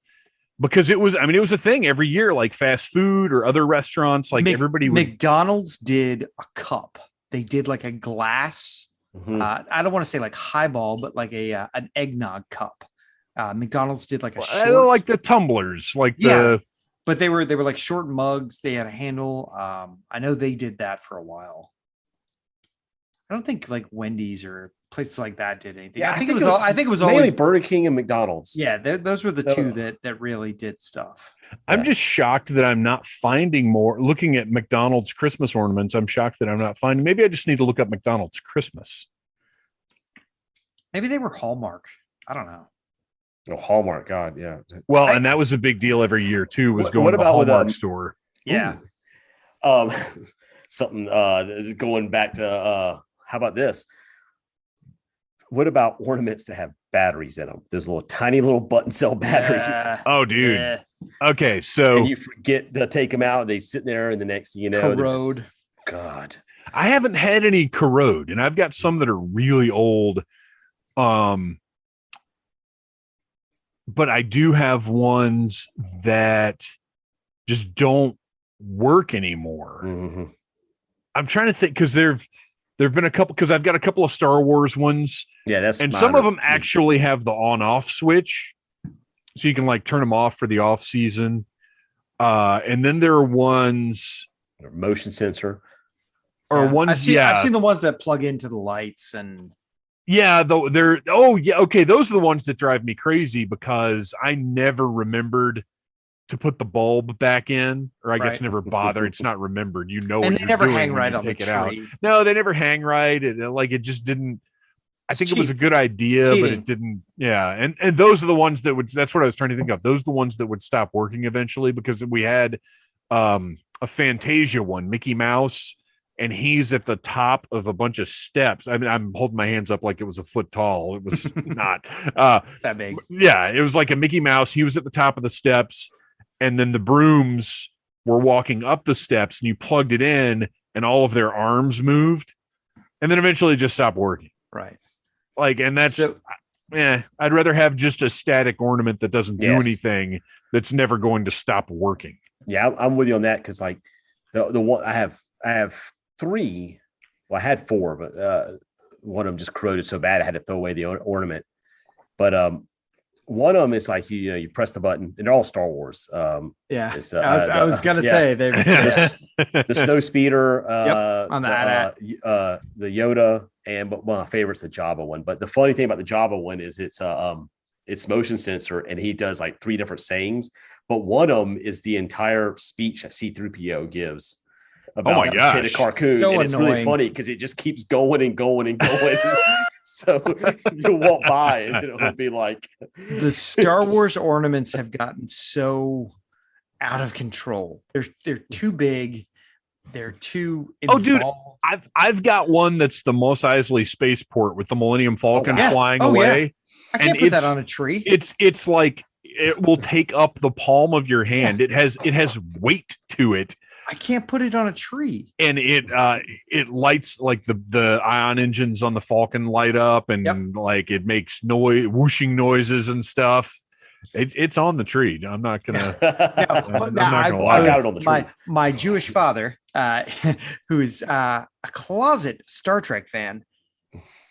Because it was a thing every year, like fast food or other restaurants, like everybody would. McDonald's did a cup. They did like a glass. I don't want to say like highball, but like an eggnog cup. McDonald's did like a short, like the tumblers, like but they were like short mugs. They had a handle. I know they did that for a while. I don't think like Wendy's or places like that did anything. Yeah, I think it was mainly always Burger King and McDonald's. Yeah, those were the two that really did stuff. I'm just shocked that I'm not finding more. Looking at McDonald's Christmas ornaments, I'm shocked that I'm not finding. Maybe I just need to look up McDonald's Christmas. Maybe they were Hallmark. I don't know. Oh, Hallmark, God, yeah. Well, and that was a big deal every year too. Was going to the Hallmark store. Yeah. Something going back to how about this? What about ornaments that have batteries in them? There's tiny little button cell batteries. Oh, dude. Yeah. Okay, so and you forget to take them out. They sit there, and the next thing you know, corrode. God, I haven't had any corrode, and I've got some that are really old. But I do have ones that just don't work anymore. Mm-hmm. I'm trying to think because there've been a couple, because I've got a couple of Star Wars ones. Yeah, and some of them actually have the on-off switch, so you can like turn them off for the off season. And then there are ones motion sensor, or ones. I've seen the ones that plug into the lights and. Yeah, though they're okay. Those are the ones that drive me crazy because I never remembered to put the bulb back in, or I guess never bother. It's not remembered. You know, and they never hang right on the tree. Out. No, they never hang right. It just didn't. I think it was a good idea, but it didn't. Yeah, and those are the ones that would. That's what I was trying to think of. Those are the ones that would stop working eventually because we had a Fantasia one, Mickey Mouse. And he's at the top of a bunch of steps. I mean, I'm holding my hands up like it was a foot tall. It was not that big. Yeah, it was like a Mickey Mouse. He was at the top of the steps, and then the brooms were walking up the steps, and you plugged it in, and all of their arms moved, and then eventually it just stopped working. Right. Like, and that's I'd rather have just a static ornament that doesn't do anything. That's never going to stop working. Yeah, I'm with you on that because like the one I have 3. Well, I had 4, but one of them just corroded so bad I had to throw away the ornament. But one of them is like you press the button, and they're all Star Wars. I was gonna say the snow speeder, on the Yoda, but one of my favorites, the Jabba one. But the funny thing about the Jabba one is it's motion sensor, and he does like 3 different sayings. But one of them is the entire speech that C-3PO gives. About Kid Carcoon, so and it's annoying. really funny because it just keeps going and going and going. So you'll walk by and it'll be like the Star Wars ornaments have gotten so out of control. They're too big. They're too involved. Oh, dude, I've got one that's the Mos Eisley spaceport with the Millennium Falcon flying away. Yeah. I can't put that on a tree. It's like it will take up the palm of your hand. Yeah. It has weight to it. I can't put it on a tree. And it lights like the ion engines on the Falcon light up, and like it makes whooshing noises and stuff. It's on the tree. I'm not gonna. I got it on the tree. My Jewish father, who is a closet Star Trek fan,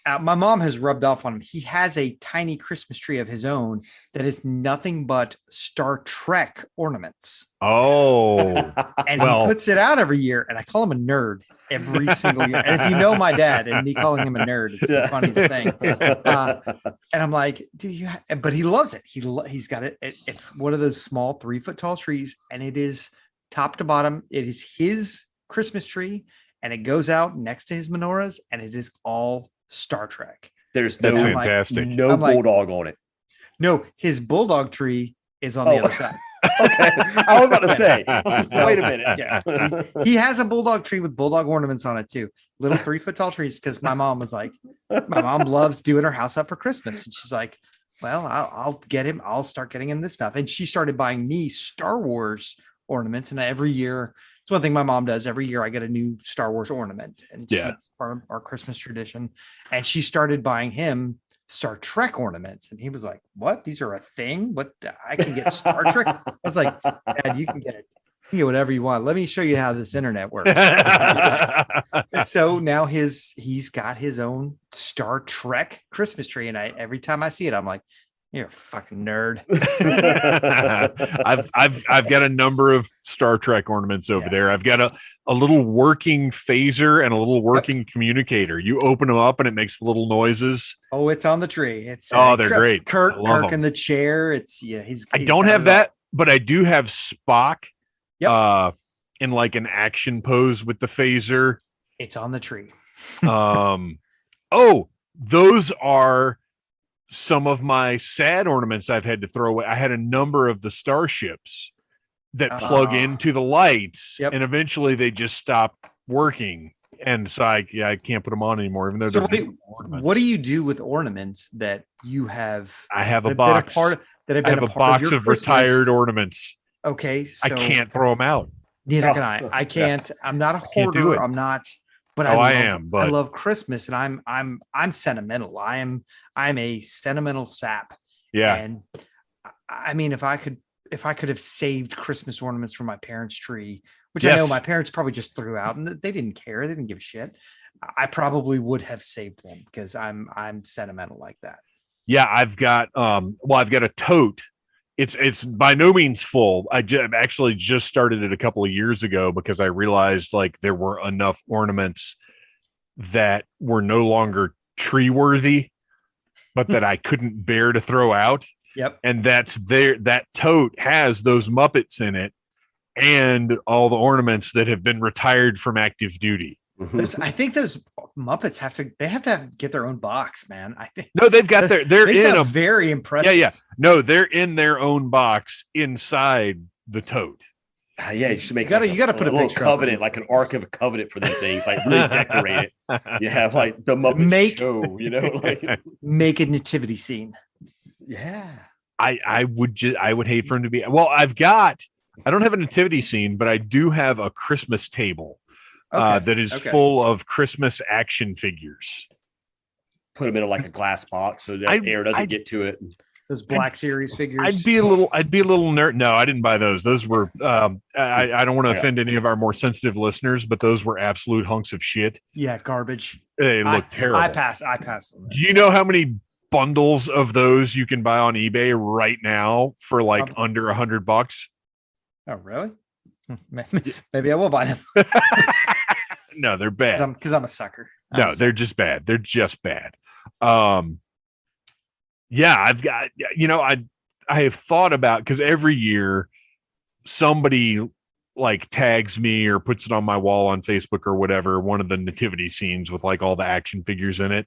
my mom has rubbed off on him. He has a tiny Christmas tree of his own that is nothing but Star Trek ornaments. Oh, And well, he puts it out every year. And I call him a nerd every single year. And if you know my dad and me calling him a nerd, it's the funniest thing. And I'm like, dude, but he loves it. He's got it. It's one of those small 3-foot tall trees, and it is top to bottom. It is his Christmas tree, and it goes out next to his menorahs, and it is all Star Trek. There's that's no fantastic. no bulldog on it. No, his bulldog tree is on the other side. Okay, I was about to say. Wait a minute. Yeah, he has a bulldog tree with bulldog ornaments on it too. Little 3-foot tall trees. Because my mom was like, my mom loves doing her house up for Christmas, and she's like, well, I'll get him. I'll start getting him this stuff. And she started buying me Star Wars ornaments, and every year, it's one thing my mom does. Every year, I get a new Star Wars ornament, and it's part of our Christmas tradition. And she started buying him Star Trek ornaments, and he was like, what, these are a thing? What, I can get Star Trek? I was like, Dad, you can get it. You can get whatever you want. Let me show you how this internet works. And so now he's got his own Star Trek Christmas tree, and every time I see it, I'm like, you're a fucking nerd. I've got a number of Star Trek ornaments over there. I've got a little working phaser and a little working communicator. You open them up and it makes little noises. Oh, it's on the tree. It's they're great. Kirk in the chair. It's he's I don't have that, but I do have Spock. Yep. In like an action pose with the phaser. It's on the tree. Those are some of my sad ornaments I've had to throw away. I had a number of the starships that plug into the lights, and eventually they just stop working. And so I can't put them on anymore, even though they're ornaments. What do you do with ornaments that you have? I have a box. I have a box of retired ornaments. Okay, so I can't throw them out. Neither can I. I can't. I'm not a hoarder. I'm not. But I am. But I love Christmas, and I'm sentimental. I'm a sentimental sap. Yeah. And I mean, if I could have saved Christmas ornaments from my parents' tree, which I know my parents probably just threw out, and they didn't care. They didn't give a shit. I probably would have saved them because I'm sentimental like that. Yeah, I've got a tote. It's by no means full. I actually just started it a couple of years ago because I realized like there were enough ornaments that were no longer tree worthy, but that I couldn't bear to throw out. Yep. And that tote has those Muppets in it and all the ornaments that have been retired from active duty. I think those Muppets have to get their own box, man. I think they've got they're in a very impressive. Yeah. No, they're in their own box inside the tote. Yeah, you should make. You got to put a little picture covenant, like an ark of a covenant for these things. Like really decorate it. You have like the Muppet show. Like make a nativity scene. Yeah, I would hate for him to be. Well, I don't have a nativity scene, but I do have a Christmas table. That is full of Christmas action figures. Put them in like a glass box so that air doesn't get to it. Those Black Series figures. I'd be a little nerd. No, I didn't buy those. Those were I don't want to offend any of our more sensitive listeners, but those were absolute hunks of shit. Yeah, garbage. They look terrible. I passed on Do you know how many bundles of those you can buy on eBay right now for like under $100? Oh, really? Maybe I will buy them. No, they're bad. Because I'm a sucker. They're just bad. They're just bad. Yeah, I've got, I have thought about, because every year somebody like tags me or puts it on my wall on Facebook or whatever, one of the nativity scenes with like all the action figures in it.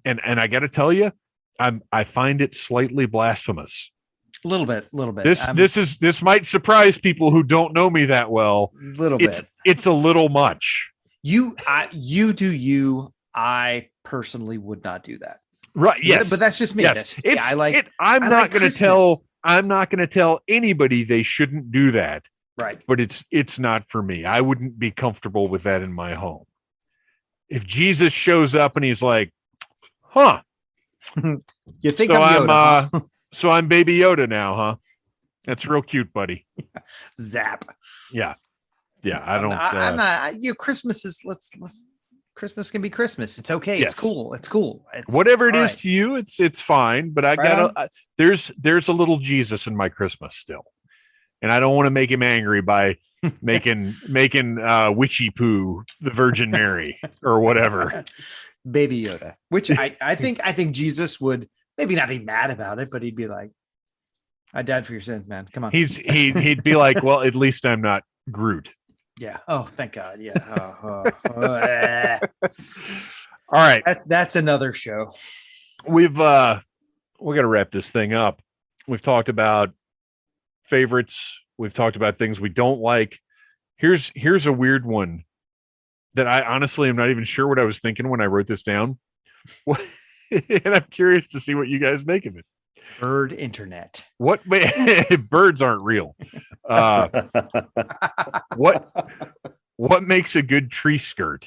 And I got to tell you, I find it slightly blasphemous. A little bit. This might surprise people who don't know me that well. Little bit. It's a little much. You do you. I personally would not do that. Right. Yes. But that's just me. Yes. I'm not going to tell anybody they shouldn't do that. Right. But it's not for me. I wouldn't be comfortable with that in my home. If Jesus shows up and he's like, huh. You think I'm Yoda, so I'm Baby Yoda now, huh? That's real cute, buddy. Zap. Yeah. Yeah. I don't. I'm not. Christmas is. Let's Christmas can be Christmas. It's okay. Yes. It's cool. It's cool. Whatever it all is right. to you, it's fine. But I Right gotta there's a little Jesus in my Christmas still, and I don't want to make him angry by making witchy poo the Virgin Mary or whatever. Baby Yoda, which I think Jesus would maybe not be mad about it, but he'd be like, I died for your sins, man. Come on. He'd be like, well, at least I'm not Groot. Yeah. Oh, thank God. Yeah. All right. That's another show. We got to wrap this thing up. We've talked about favorites. We've talked about things we don't like. Here's a weird one that I honestly am not even sure what I was thinking when I wrote this down. And I'm curious to see what you guys make of it. Bird internet. What birds aren't real. What makes a good tree skirt?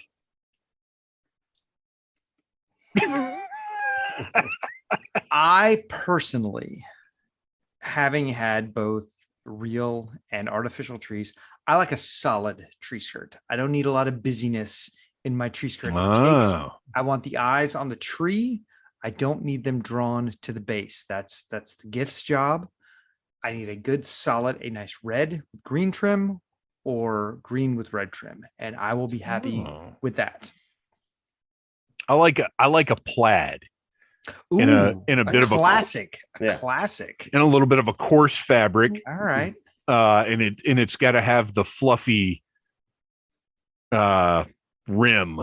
I personally, having had both real and artificial trees, I like a solid tree skirt. I don't need a lot of busyness in my tree skirt. I want the eyes on the tree. I don't need them drawn to the base. That's the gift's job. I need a good solid, a nice red with green trim or green with red trim, and I will be happy with that. I like a plaid. Ooh, in a bit of classic, Yeah. classic. in a little bit of a coarse fabric. All right. And it's got to have the fluffy rim,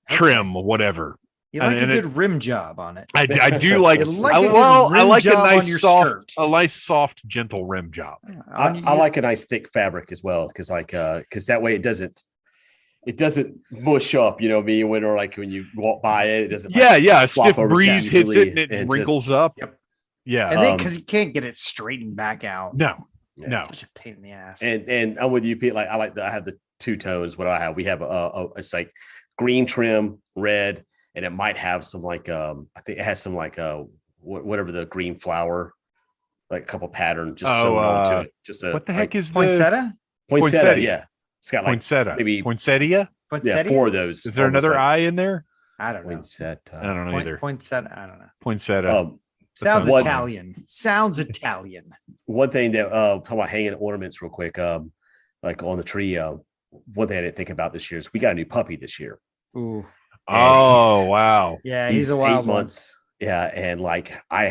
trim, whatever. You like And a good rim job on it. I do like. You like a I good like rim a job on nice your soft, skirt. gentle rim job. I like a nice thick fabric as well, because that way it doesn't mush up, you know me, when you walk by it doesn't. Yeah. A flop stiff over breeze that hits easily it and it and wrinkles just- up. Yep. Yeah. And then because you can't get it straightened back out. No. Such a pain in the ass. And I'm with you, Pete. Like I have the two tones. What do I have? We have it's like green trim, red, and it might have some I think it has some whatever the green flower, like a couple pattern just sewn onto it. Just what the heck is poinsettia? poinsettia? Yeah, it's got like poinsettia? maybe Poinsettia? yeah, 4 of those. Is there another I in there? I don't know. Poinsettia? I don't know either. Poinsettia. I don't know. Poinsettia. Sounds sounds- Italian. Sounds Italian. One thing that talking about hanging ornaments real quick, like on the tree. One thing I didn't think about this year is we got a new puppy this year. Ooh. Oh wow! Yeah, he's a wild 8 one. months. Yeah, and I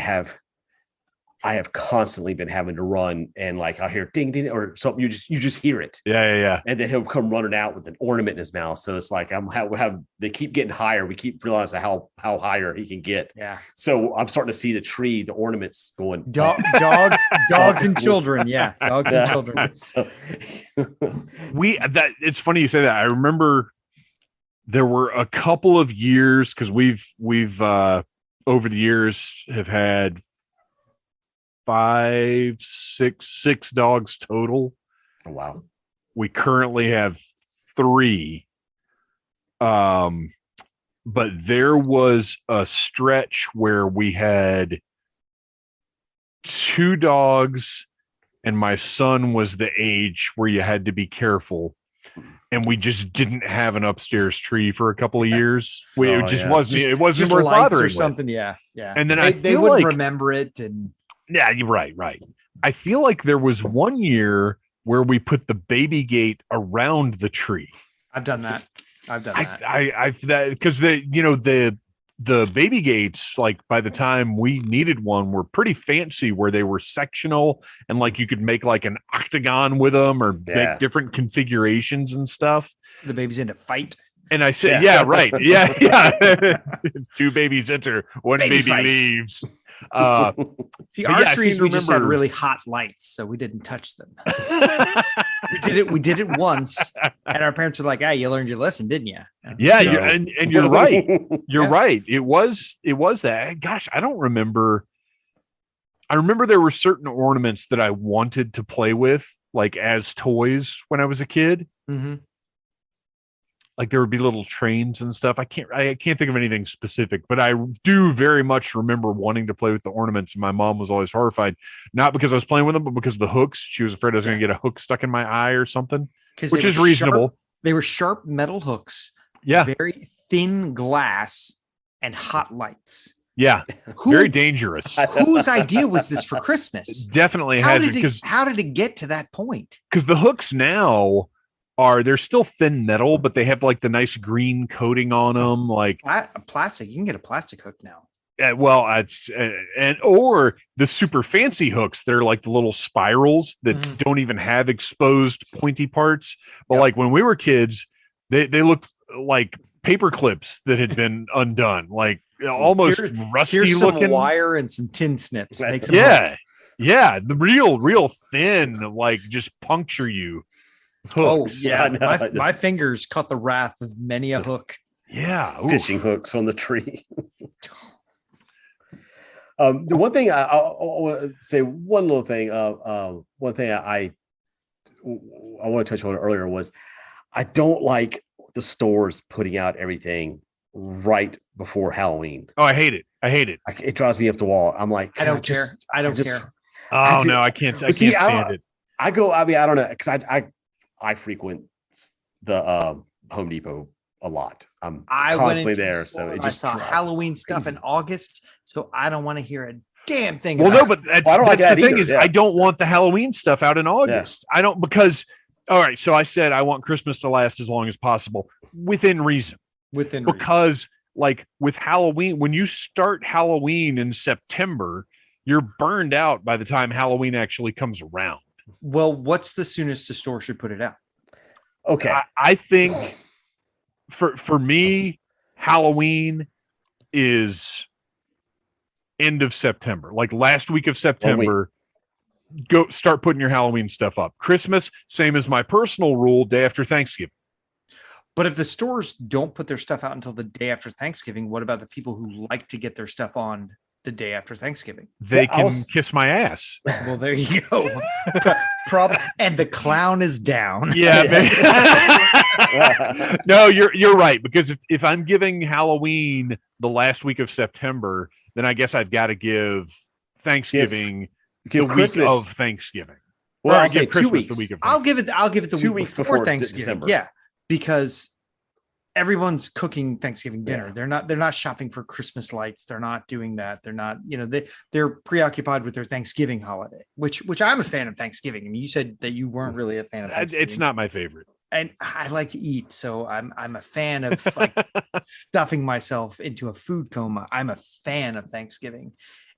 have constantly been having to run, and I'll hear ding ding or something. You just hear it, Yeah. and then he'll come running out with an ornament in his mouth. So it's like they keep getting higher. We keep realizing how higher he can get. Yeah. So I'm starting to see the ornaments going. Dogs and children. Yeah. Dogs and children. So It's funny you say that. I remember there were a couple of years because we've over the years have had 6 dogs total. oh, wow. We currently have 3. But there was a stretch where we had 2 dogs, and my son was the age where you had to be careful. And we just didn't have an upstairs tree for a couple of years. It just wasn't. It wasn't Just worth lights bothering or something. with. Yeah. And then they wouldn't remember it. And yeah, you're right. I feel like there was one year where we put the baby gate around the tree. I've done that. Because the baby gates, like by the time we needed one, were pretty fancy, where they were sectional and you could make an octagon with them or make different configurations and stuff. The baby's into fight. And I said, yeah right. Yeah. 2 babies enter, 1 baby fight. leaves. See, but our yeah, I trees, seem to we just had remember- really hot lights, so we didn't touch them. We did it once, and our parents were like, you learned your lesson, didn't you? Yeah, So- and you're right. You're Yeah. right. It was that. Gosh, I don't remember. I remember there were certain ornaments that I wanted to play with, as toys when I was a kid. Mm-hmm. There would be little trains and stuff. I can't think of anything specific, but I do very much remember wanting to play with the ornaments. And my mom was always horrified, not because I was playing with them, but because of the hooks. She was afraid I was going to get a hook stuck in my eye or something, which is reasonable. They were sharp metal hooks. Yeah. Very thin glass and hot lights. Yeah, very dangerous. Whose idea was this for Christmas? Definitely has it, because how did it get to that point? Because the hooks now they're still thin metal, but they have like the nice green coating on them, like plastic. You can get a plastic hook now. Well, it's or the super fancy hooks. They're like the little spirals that don't even have exposed pointy parts. But like when we were kids, they looked like paper clips that had been undone, like almost rusty here's some looking wire and some tin snips. Yeah, the real thin, like just puncture you hooks. Oh yeah, my fingers caught the wrath of many a hook. Yeah, fishing hooks on the tree. The one thing I want to say, one little thing. One thing I want to touch on earlier was I don't like the stores putting out everything right before Halloween. Oh, I hate it. It drives me up the wall. I'm like, I don't care. I don't care. Oh no, I can't. I can't stand it. I don't know, because I frequent the Home Depot a lot. I'm constantly there, so it just I saw Halloween stuff in August, so I don't want to hear a damn thing. Well, no, but that's the thing is, yeah. I don't want the Halloween stuff out in August. Yeah. I don't, because all right, so I said I want Christmas to last as long as possible within reason. Because like with Halloween, when you start Halloween in September, you're burned out by the time Halloween actually comes around. Well, what's the soonest the store should put it out? Okay, I think for me, Halloween is end of September, like last week of September. Go start putting your Halloween stuff up. Christmas, same as my personal rule, day after Thanksgiving. But if the stores don't put their stuff out until the day after Thanksgiving, what about the people who like to get their stuff on the day after Thanksgiving? They can kiss my ass. Well, there you go. And the clown is down. Yeah. No, you're right. Because if I'm giving Halloween the last week of September, then I guess I've got to give Thanksgiving the Christmas week of Thanksgiving. Well, or I'll say give Christmas 2 weeks. the week of Thanksgiving. I'll give it the 2 week weeks before before Thanksgiving. December. Yeah, because everyone's cooking Thanksgiving dinner. Yeah. They're not shopping for Christmas lights. They're not doing that. They're not, they're preoccupied with their Thanksgiving holiday, which I'm a fan of Thanksgiving. I mean, you said that you weren't really a fan of Thanksgiving. It's not my favorite. And I like to eat, so I'm a fan of like stuffing myself into a food coma. I'm a fan of Thanksgiving.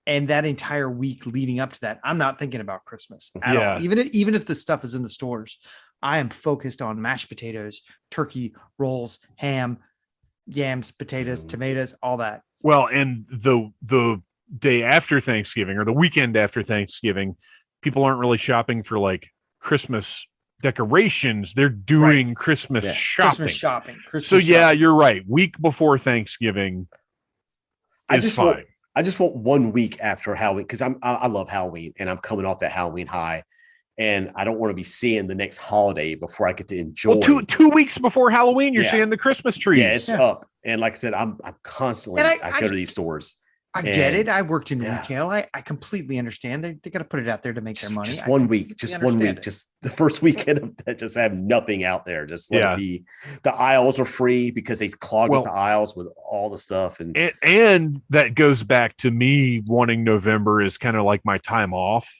And that entire week leading up to that, I'm not thinking about Christmas at all. Even if the stuff is in the stores, I am focused on mashed potatoes, turkey, rolls, ham, yams, potatoes, tomatoes, all that. Well, and the day after Thanksgiving or the weekend after Thanksgiving, people aren't really shopping for like Christmas decorations. They're doing Christmas shopping. You're right. Week before Thanksgiving is fine. I just want 1 week after Halloween, because I love Halloween and I'm coming off that Halloween high, and I don't want to be seeing the next holiday before I get to enjoy. Well, two weeks before Halloween, you're seeing the Christmas trees. Yeah, it's up. And like I said, I'm constantly, I go to these stores. I get it. I worked in retail. I completely understand. They got to put it out there to make their money. Just 1 week. Just the first weekend of that, just have nothing out there. Just let it be. The aisles are free because they clog up the aisles with all the stuff. And that goes back to me wanting November is kind of like my time off.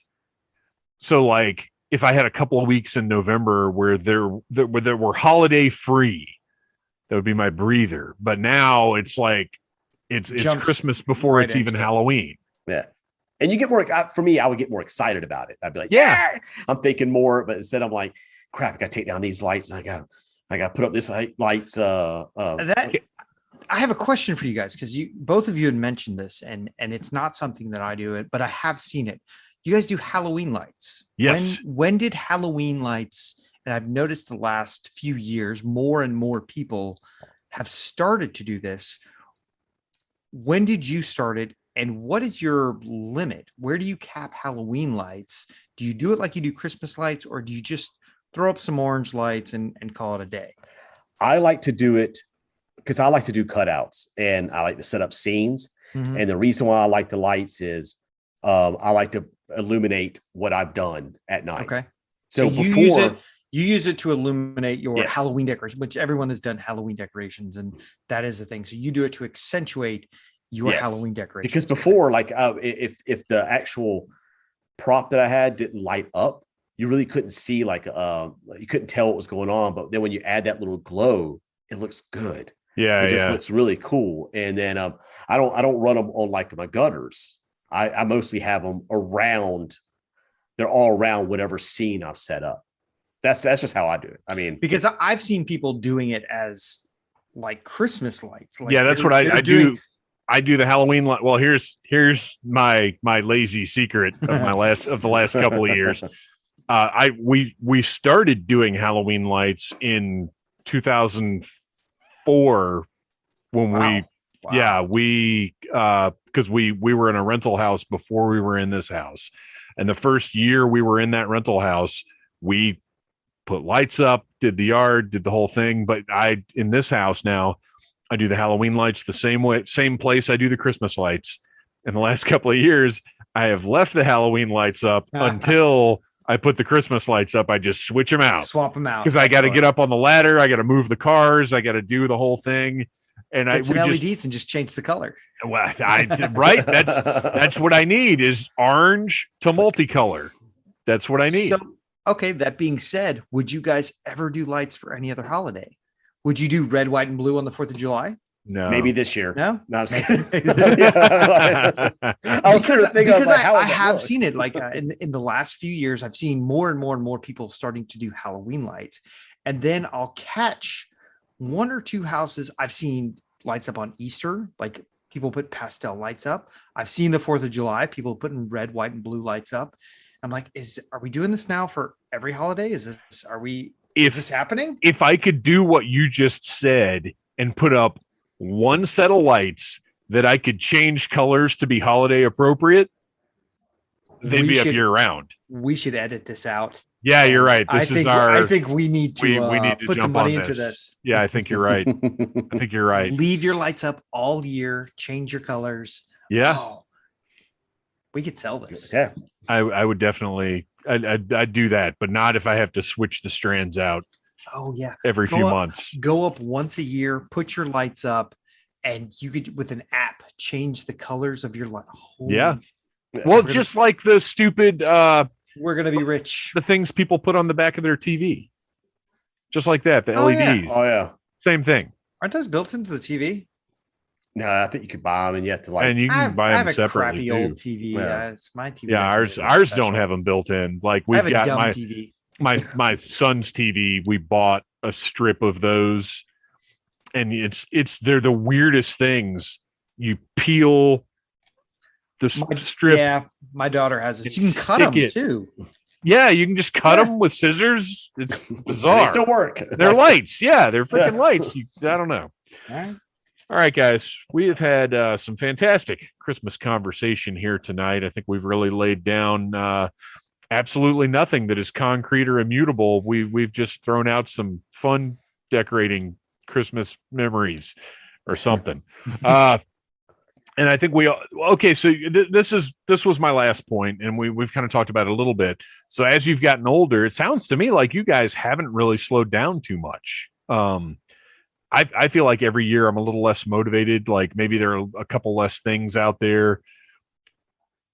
So like if I had a couple of weeks in November where there were holiday free, that would be my breather. But now it's like, it's Christmas before it's even Halloween. Yeah. And you get more, for me, I would get more excited about it. I'd be like, yeah, I'm thinking more, but instead I'm like, crap, I got to take down these lights. And I got to put up this lights. I have a question for you guys, because both of you had mentioned this, and it's not something that I do, but I have seen it. You guys do Halloween lights. Yes. When did Halloween lights, and I've noticed the last few years, more and more people have started to do this. When did you start it, and what is your limit? Where do you cap Halloween lights? Do you do it like you do Christmas lights, or do you just throw up some orange lights and call it a day? I like to do it because I like to do cutouts and I like to set up scenes. Mm-hmm. And the reason why I like the lights is I like to illuminate what I've done at night. Okay. So you You use it to illuminate your Yes. Halloween decorations, which everyone has done Halloween decorations, and that is the thing. So you do it to accentuate your Yes. Halloween decorations. Because before, like if the actual prop that I had didn't light up, you really couldn't see you couldn't tell what was going on. But then when you add that little glow, it looks good. Yeah, It just looks really cool. And then I don't run them on like my gutters. I mostly have them around. They're all around whatever scene I've set up. That's just how I do it. I mean, because I've seen people doing it as like Christmas lights. Like yeah, that's what I do. I do the Halloween light. Well, here's my lazy secret of the last couple of years. We started doing Halloween lights in 2004 when we because we were in a rental house before we were in this house, and the first year we were in that rental house, we put lights up, did the yard, did the whole thing. But in this house now, I do the Halloween lights the same way, same place I do the Christmas lights. In the last couple of years, I have left the Halloween lights up until I put the Christmas lights up. I just switch them out. Swap them out. Because I got to get up on the ladder. I got to move the cars. I got to do the whole thing. And Get some LEDs and just change the color. Well, right. That's what I need is orange to multicolor. That's what I need. So, okay, that being said, would you guys ever do lights for any other holiday? Would you do red, white, and blue on the 4th of July? No, maybe this year. No, I'm just kidding. I was thinking, I have seen it like in the last few years. I've seen more and more people starting to do Halloween lights, and then I'll catch one or two houses. I've seen lights up on Easter, like people put pastel lights up. I've seen the 4th of July, people putting red, white, and blue lights up. I'm like, are we doing this now for every holiday? Is this happening? If I could do what you just said and put up one set of lights that I could change colors to be holiday appropriate, they'd be up year round. We should edit this out. Yeah, you're right. I think we need to, we need to put jump some money on into this. Yeah, I think you're right. I think you're right. Leave your lights up all year. Change your colors. Yeah. Oh, we could sell this. Yeah. I would definitely I'd do that, but not if I have to switch the strands out. Oh yeah, every few months. Go up once a year, put your lights up, and you could with an app change the colors of your light. Yeah. Well, just like the stupid we're gonna be rich. The things people put on the back of their TV. Just like that, the LEDs. Yeah. Oh yeah. Same thing. Aren't those built into the TV? No, I think you could buy them and you have to and you can buy them separately too. Old TV. Yeah, it's my TV. Yeah, ours don't have them built in. Like we've got TV. my son's TV. We bought a strip of those, and they're the weirdest things. You peel the strip. Yeah, my daughter has it. You can cut them too. Yeah, you can just cut them with scissors. It's bizarre. They still work. They're lights. Yeah, they're freaking lights. I don't know. All right, guys, we have had some fantastic Christmas conversation here tonight. I think we've really laid down absolutely nothing that is concrete or immutable. We've just thrown out some fun decorating Christmas memories or something. And I think so this was my last point, and we've kind of talked about it a little bit. So as you've gotten older, it sounds to me like you guys haven't really slowed down too much. I feel like every year I'm a little less motivated. Like maybe there are a couple less things out there.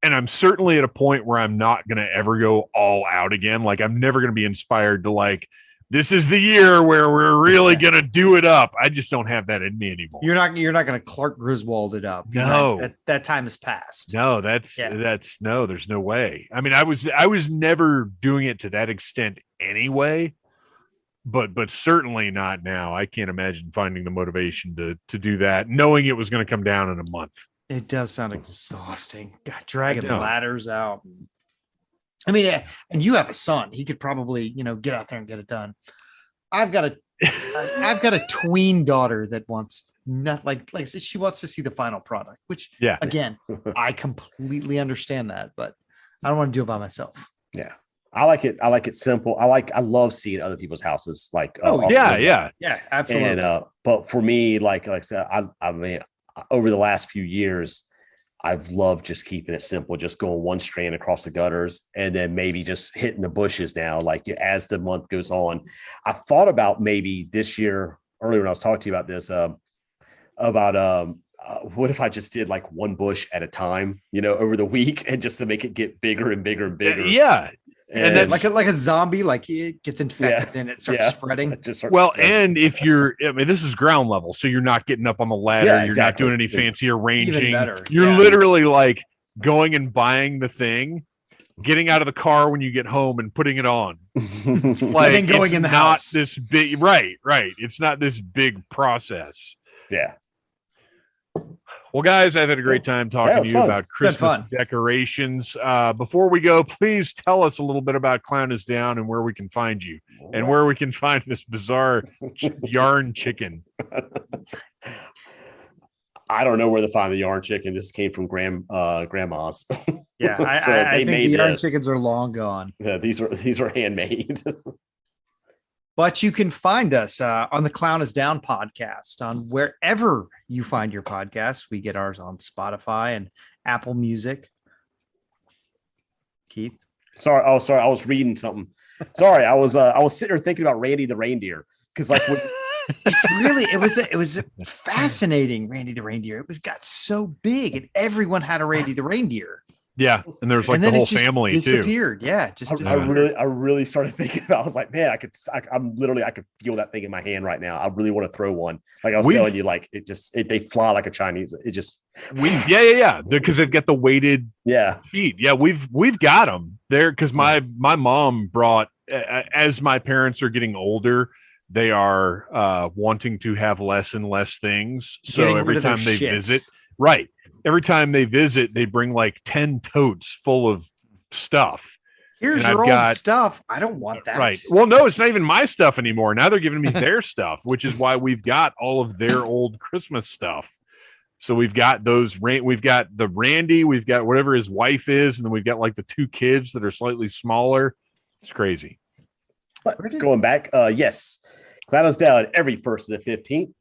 And I'm certainly at a point where I'm not going to ever go all out again. Like I'm never going to be inspired to like, this is the year where we're really going to do it up. I just don't have that in me anymore. You're not going to Clark Griswold it up. No, that time has passed. No, there's no way. I mean, I was never doing it to that extent anyway. But certainly not now. I can't imagine finding the motivation to do that, knowing it was going to come down in a month. It does sound exhausting. God, dragging ladders out. I mean, and you have a son. He could probably, get out there and get it done. I've got a tween daughter that wants not like she wants to see the final product, which again, I completely understand that, but I don't want to do it by myself. Yeah. I like it simple. I love seeing other people's houses. Like, yeah, absolutely. And but for me, like I said, I mean, over the last few years, I've loved just keeping it simple, just going one strand across the gutters and then maybe just hitting the bushes now. Like as the month goes on, I thought about maybe this year earlier when I was talking to you about this, what if I just did like one bush at a time, over the week and just to make it get bigger and bigger and bigger. Yeah. And that's like a zombie, like it gets infected and it starts spreading. And if this is ground level, so you're not getting up on the ladder, you're not doing any fancy arranging. You're literally like going and buying the thing, getting out of the car when you get home and putting it on. Like and going in the house. This big, right. It's not this big process. Yeah. Well, guys, I've had a great time talking to you about Christmas decorations. Before we go, please tell us a little bit about Clown is Down and where we can find you and where we can find this bizarre yarn chicken. I don't know where to find the yarn chicken. This came from grandma's. Yeah, I think the yarn chickens are long gone. Yeah, these are handmade. But you can find us on the Clown is Down podcast on wherever you find your podcasts. We get ours on Spotify and Apple Music. Keith? Sorry. I was reading something. Sorry. I was sitting there thinking about Randy the reindeer. Because like it was fascinating, Randy the reindeer. It got so big and everyone had a Randy the reindeer. Yeah, and there's like the whole family disappeared. too. Yeah, I really started thinking about. I was like, man, I could feel that thing in my hand right now. I really want to throw one. Like I was telling you, like they fly like a Chinese. Because they've got the weighted feet. Yeah, we've got them there because my mom brought as my parents are getting older. They are wanting to have less and less things. So every time they visit, right. Every time they visit, they bring like 10 totes full of stuff. Here's your old stuff. I don't want that. Right. Well, no, it's not even my stuff anymore. Now they're giving me their stuff, which is why we've got all of their old Christmas stuff. So we've got we've got the Randy, we've got whatever his wife is, and then we've got like the two kids that are slightly smaller. It's crazy. But going back, yes. Clown is Down every 1st of the 15th.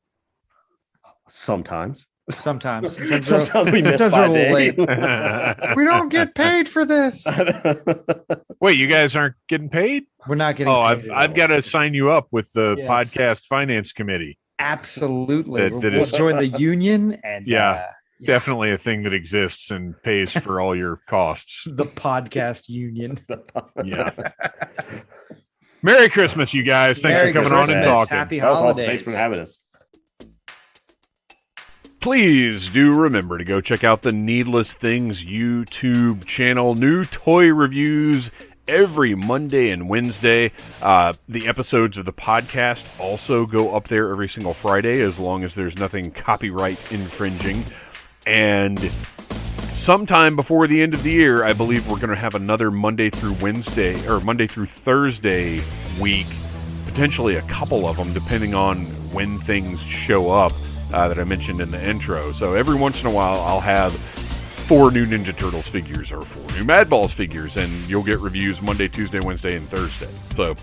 Sometimes we miss by day. We don't get paid for this. Wait, you guys aren't getting paid? We're not getting paid. I've got to sign you up with the podcast finance committee. Absolutely. We'll join the union and definitely a thing that exists and pays for all your costs. The podcast union. Yeah. Merry Christmas, you guys. Thanks for coming on and talking. Happy holidays. Thanks for having us. Please do remember to go check out the Needless Things YouTube channel. New toy reviews every Monday and Wednesday. The episodes of the podcast also go up there every single Friday, as long as there's nothing copyright infringing. And sometime before the end of the year, I believe we're going to have another Monday through Thursday week, potentially a couple of them, depending on when things show up. That I mentioned in the intro. So every once in a while, I'll have 4 new Ninja Turtles figures or 4 new Mad Balls figures, and you'll get reviews Monday, Tuesday, Wednesday, and Thursday. So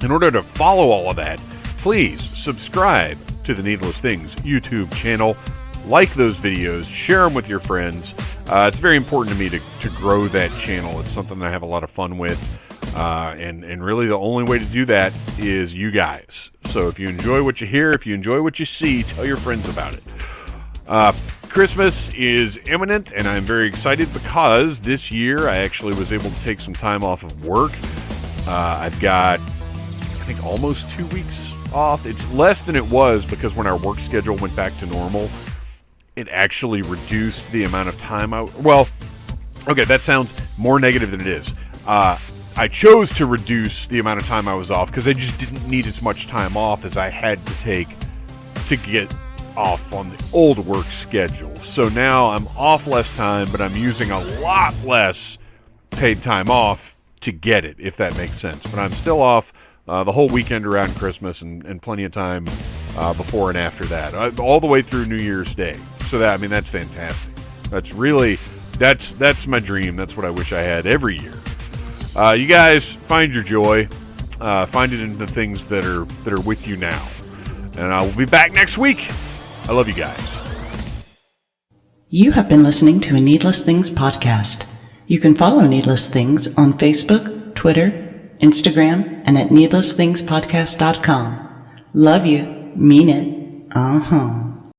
in order to follow all of that, please subscribe to the Needless Things YouTube channel. Like those videos, share them with your friends. It's very important to me to grow that channel. It's something that I have a lot of fun with. And really the only way to do that is you guys. So if you enjoy what you hear, if you enjoy what you see, tell your friends about it. Christmas is imminent, and I'm very excited because this year I actually was able to take some time off of work. I've got, I think, almost 2 weeks off. It's less than it was because when our work schedule went back to normal, it actually reduced the amount of time that sounds more negative than it is. I chose to reduce the amount of time I was off because I just didn't need as much time off as I had to take to get off on the old work schedule. So now I'm off less time, but I'm using a lot less paid time off to get it, if that makes sense. But I'm still off the whole weekend around Christmas and plenty of time before and after that, all the way through New Year's Day. So that's fantastic. That's my dream. That's what I wish I had every year. You guys find your joy, find it in the things that are with you now. And I will be back next week. I love you guys. You have been listening to a Needless Things podcast. You can follow Needless Things on Facebook, Twitter, Instagram, and at needlessthingspodcast.com. Love you. Mean it. Uh-huh.